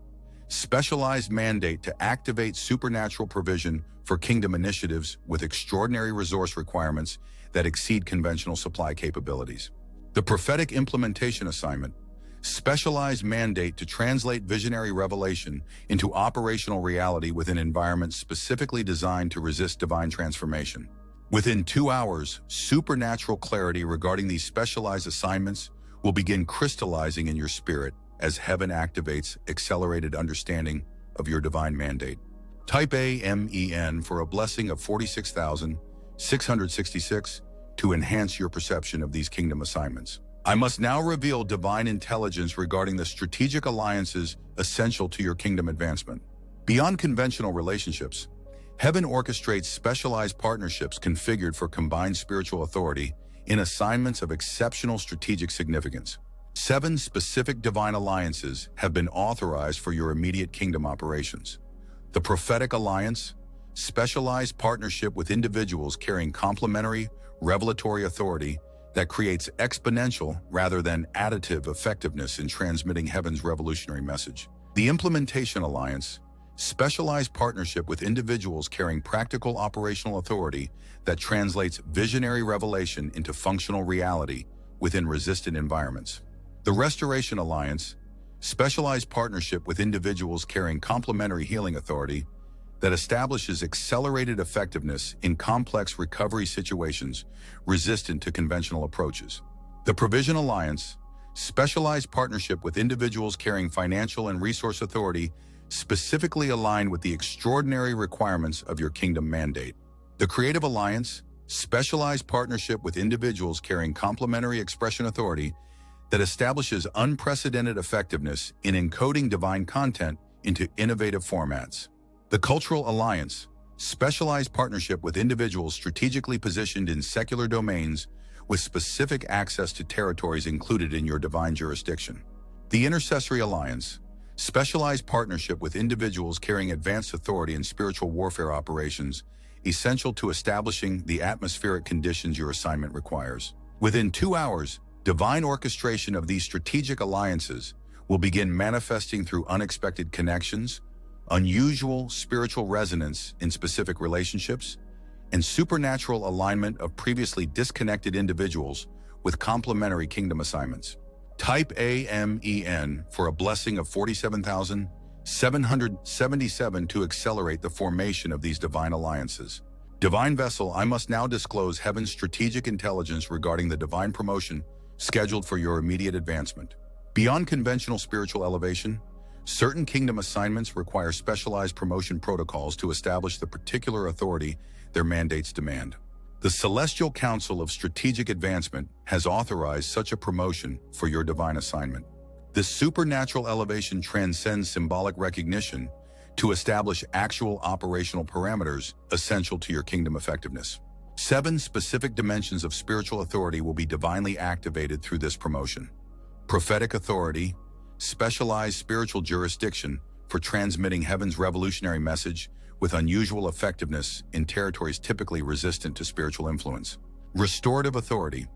specialized mandate to activate supernatural provision for kingdom initiatives with extraordinary resource requirements that exceed conventional supply capabilities. The prophetic implementation assignment, specialized mandate to translate visionary revelation into operational reality within environments specifically designed to resist divine transformation. Within 2 hours, supernatural clarity regarding these specialized assignments will begin crystallizing in your spirit as heaven activates accelerated understanding of your divine mandate. Type AMEN for a blessing of 46,666 to enhance your perception of these kingdom assignments. I must now reveal divine intelligence regarding the strategic alliances essential to your kingdom advancement. Beyond conventional relationships, heaven orchestrates specialized partnerships configured for combined spiritual authority in assignments of exceptional strategic significance. 7 specific divine alliances have been authorized for your immediate kingdom operations. The prophetic alliance, specialized partnership with individuals carrying complementary, revelatory authority that creates exponential rather than additive effectiveness in transmitting heaven's revolutionary message. The implementation alliance, specialized partnership with individuals carrying practical operational authority that translates visionary revelation into functional reality within resistant environments. The Restoration Alliance, specialized partnership with individuals carrying complementary healing authority that establishes accelerated effectiveness in complex recovery situations resistant to conventional approaches. The Provision Alliance, specialized partnership with individuals carrying financial and resource authority specifically aligned with the extraordinary requirements of your kingdom mandate. The Creative Alliance, specialized partnership with individuals carrying complementary expression authority that establishes unprecedented effectiveness in encoding divine content into innovative formats. The Cultural Alliance, specialized partnership with individuals strategically positioned in secular domains with specific access to territories included in your divine jurisdiction. The Intercessory Alliance, specialized partnership with individuals carrying advanced authority in spiritual warfare operations essential to establishing the atmospheric conditions your assignment requires. Within 2 hours, divine orchestration of these strategic alliances will begin manifesting through unexpected connections, unusual spiritual resonance in specific relationships, and supernatural alignment of previously disconnected individuals with complementary kingdom assignments. Type AMEN for a blessing of 47,777 to accelerate the formation of these divine alliances. Divine Vessel, I must now disclose heaven's strategic intelligence regarding the divine promotion scheduled for your immediate advancement. Beyond conventional spiritual elevation, certain kingdom assignments require specialized promotion protocols to establish the particular authority their mandates demand. The Celestial Council of Strategic Advancement has authorized such a promotion for your divine assignment. This supernatural elevation transcends symbolic recognition to establish actual operational parameters essential to your kingdom effectiveness. 7 specific dimensions of spiritual authority will be divinely activated through this promotion. Prophetic authority, specialized spiritual jurisdiction for transmitting heaven's revolutionary message with unusual effectiveness in territories typically resistant to spiritual influence. Restorative authority,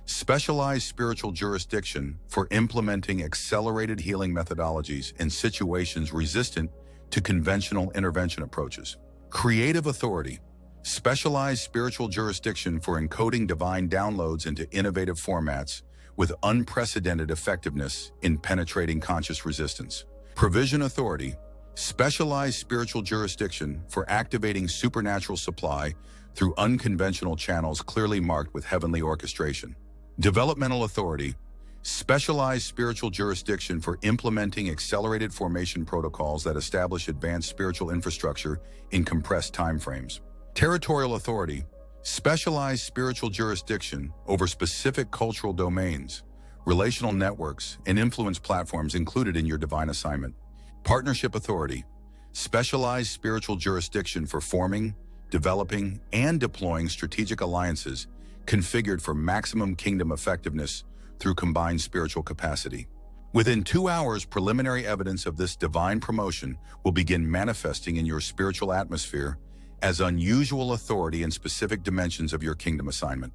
specialized spiritual jurisdiction for implementing accelerated healing methodologies in situations resistant to conventional intervention approaches. Creative authority, specialized spiritual jurisdiction for encoding divine downloads into innovative formats with unprecedented effectiveness in penetrating conscious resistance. Provision authority, specialized spiritual jurisdiction for activating supernatural supply through unconventional channels clearly marked with heavenly orchestration. Developmental authority, specialized spiritual jurisdiction for implementing accelerated formation protocols that establish advanced spiritual infrastructure in compressed timeframes. Territorial authority, specialized spiritual jurisdiction over specific cultural domains, relational networks, and influence platforms included in your divine assignment. Partnership authority, specialized spiritual jurisdiction for forming, developing, and deploying strategic alliances configured for maximum kingdom effectiveness through combined spiritual capacity. Within 2 hours, preliminary evidence of this divine promotion will begin manifesting in your spiritual atmosphere as unusual authority in specific dimensions of your kingdom assignment.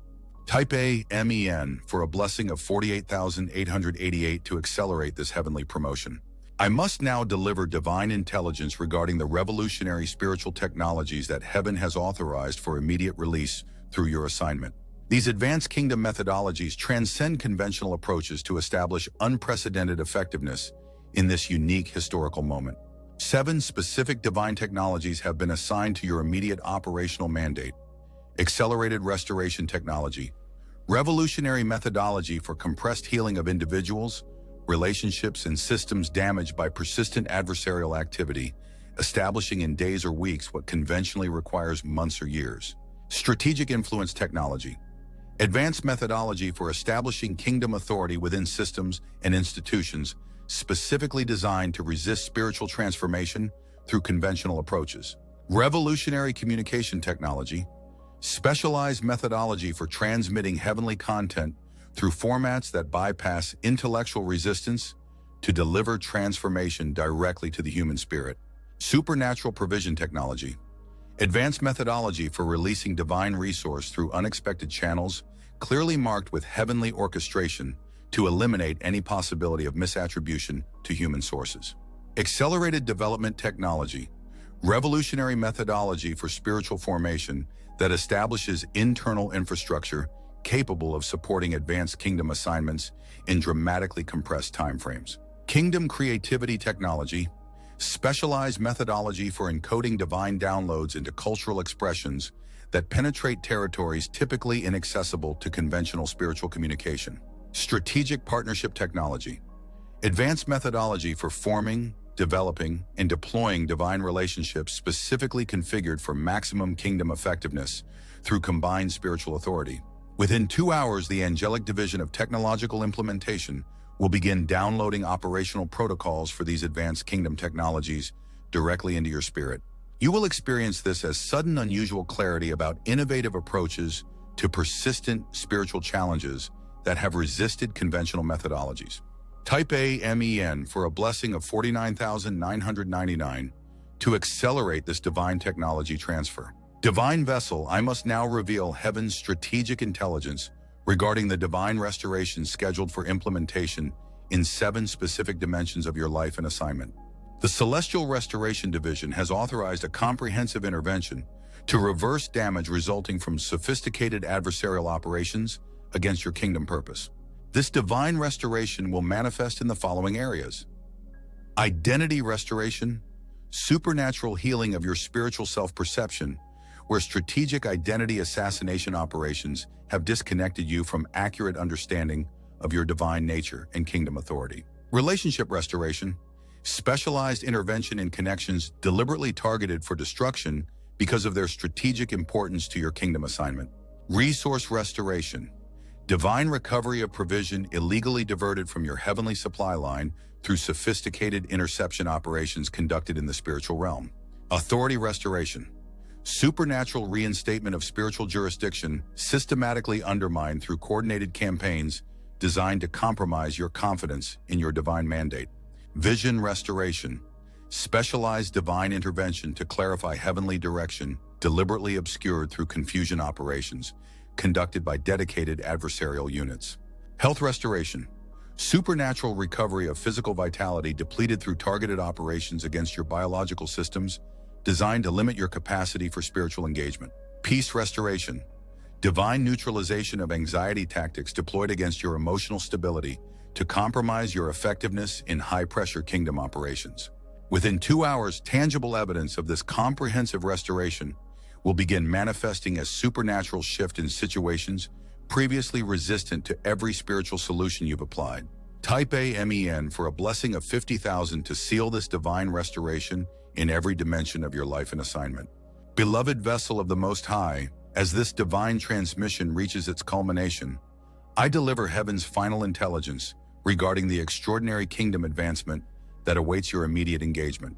Type AMEN for a blessing of 48,888 to accelerate this heavenly promotion. I must now deliver divine intelligence regarding the revolutionary spiritual technologies that heaven has authorized for immediate release through your assignment. These advanced kingdom methodologies transcend conventional approaches to establish unprecedented effectiveness in this unique historical moment. 7 specific divine technologies have been assigned to your immediate operational mandate. Accelerated restoration technology, revolutionary methodology for compressed healing of individuals, relationships, and systems damaged by persistent adversarial activity, establishing in days or weeks what conventionally requires months or years. Strategic influence technology, advanced methodology for establishing kingdom authority within systems and institutions specifically designed to resist spiritual transformation through conventional approaches. Revolutionary communication technology, specialized methodology for transmitting heavenly content through formats that bypass intellectual resistance to deliver transformation directly to the human spirit. Supernatural provision technology, advanced methodology for releasing divine resource through unexpected channels, clearly marked with heavenly orchestration to eliminate any possibility of misattribution to human sources. Accelerated development technology, revolutionary methodology for spiritual formation that establishes internal infrastructure capable of supporting advanced kingdom assignments in dramatically compressed timeframes. Kingdom creativity technology, specialized methodology for encoding divine downloads into cultural expressions that penetrate territories typically inaccessible to conventional spiritual communication. Strategic partnership technology, advanced methodology for forming, developing, and deploying divine relationships specifically configured for maximum kingdom effectiveness through combined spiritual authority. Within 2 hours, the angelic division of technological implementation will begin downloading operational protocols for these advanced kingdom technologies directly into your spirit. You will experience this as sudden, unusual clarity about innovative approaches to persistent spiritual challenges that have resisted conventional methodologies. Type A MEN for a blessing of 49,999 to accelerate this divine technology transfer. Divine vessel, I must now reveal heaven's strategic intelligence regarding the divine restoration scheduled for implementation in 7 specific dimensions of your life and assignment. The Celestial Restoration Division has authorized a comprehensive intervention to reverse damage resulting from sophisticated adversarial operations against your kingdom purpose. This divine restoration will manifest in the following areas: identity restoration, supernatural healing of your spiritual self-perception, where strategic identity assassination operations have disconnected you from accurate understanding of your divine nature and kingdom authority. Relationship restoration, specialized intervention in connections deliberately targeted for destruction because of their strategic importance to your kingdom assignment. Resource restoration, divine recovery of provision illegally diverted from your heavenly supply line through sophisticated interception operations conducted in the spiritual realm. Authority restoration, supernatural reinstatement of spiritual jurisdiction systematically undermined through coordinated campaigns designed to compromise your confidence in your divine mandate. Vision restoration, specialized divine intervention to clarify heavenly direction deliberately obscured through confusion operations conducted by dedicated adversarial units. Health restoration, supernatural recovery of physical vitality depleted through targeted operations against your biological systems designed to limit your capacity for spiritual engagement. Peace restoration, divine neutralization of anxiety tactics deployed against your emotional stability to compromise your effectiveness in high-pressure kingdom operations. Within 2 hours, tangible evidence of this comprehensive restoration will begin manifesting as supernatural shift in situations previously resistant to every spiritual solution you've applied. Type A MEN for a blessing of 50,000 to seal this divine restoration in every dimension of your life and assignment. Beloved vessel of the Most High, as this divine transmission reaches its culmination, I deliver heaven's final intelligence regarding the extraordinary kingdom advancement that awaits your immediate engagement.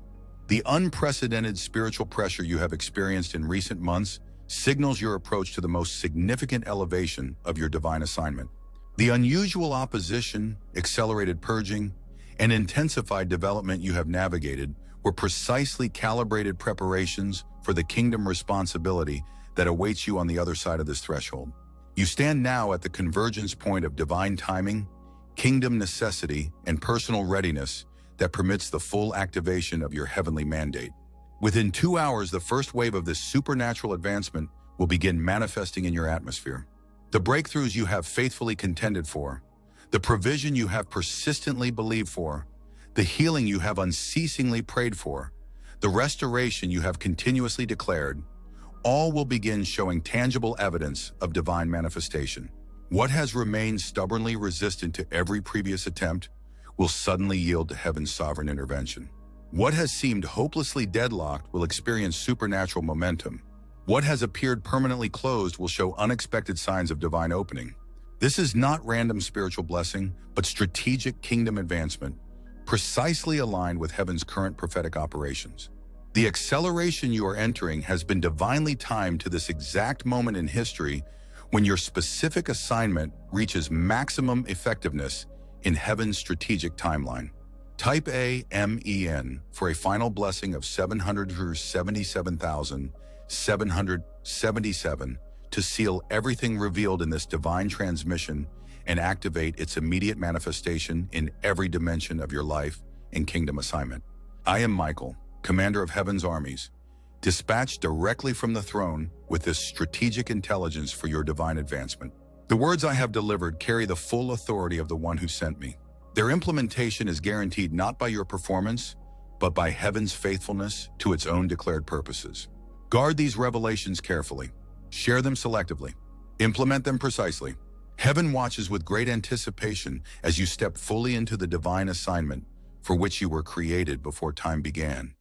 The unprecedented spiritual pressure you have experienced in recent months signals your approach to the most significant elevation of your divine assignment. The unusual opposition, accelerated purging, and intensified development you have navigated were precisely calibrated preparations for the kingdom responsibility that awaits you on the other side of this threshold. You stand now at the convergence point of divine timing, kingdom necessity, and personal readiness that permits the full activation of your heavenly mandate. Within 2 hours, the first wave of this supernatural advancement will begin manifesting in your atmosphere. The breakthroughs you have faithfully contended for, the provision you have persistently believed for, the healing you have unceasingly prayed for, the restoration you have continuously declared, all will begin showing tangible evidence of divine manifestation. What has remained stubbornly resistant to every previous attempt will suddenly yield to heaven's sovereign intervention. What has seemed hopelessly deadlocked will experience supernatural momentum. What has appeared permanently closed will show unexpected signs of divine opening. This is not random spiritual blessing, but strategic kingdom advancement, precisely aligned with heaven's current prophetic operations. The acceleration you are entering has been divinely timed to this exact moment in history when your specific assignment reaches maximum effectiveness in heaven's strategic timeline. Type AMEN for a final blessing of 777,777 to seal everything revealed in this divine transmission and activate its immediate manifestation in every dimension of your life and kingdom assignment. I am Michael, Commander of Heaven's armies, dispatched directly from the throne with this strategic intelligence for your divine advancement. The words I have delivered carry the full authority of the one who sent me. Their implementation is guaranteed not by your performance, but by heaven's faithfulness to its own declared purposes. Guard these revelations carefully. Share them selectively. Implement them precisely. Heaven watches with great anticipation as you step fully into the divine assignment for which you were created before time began.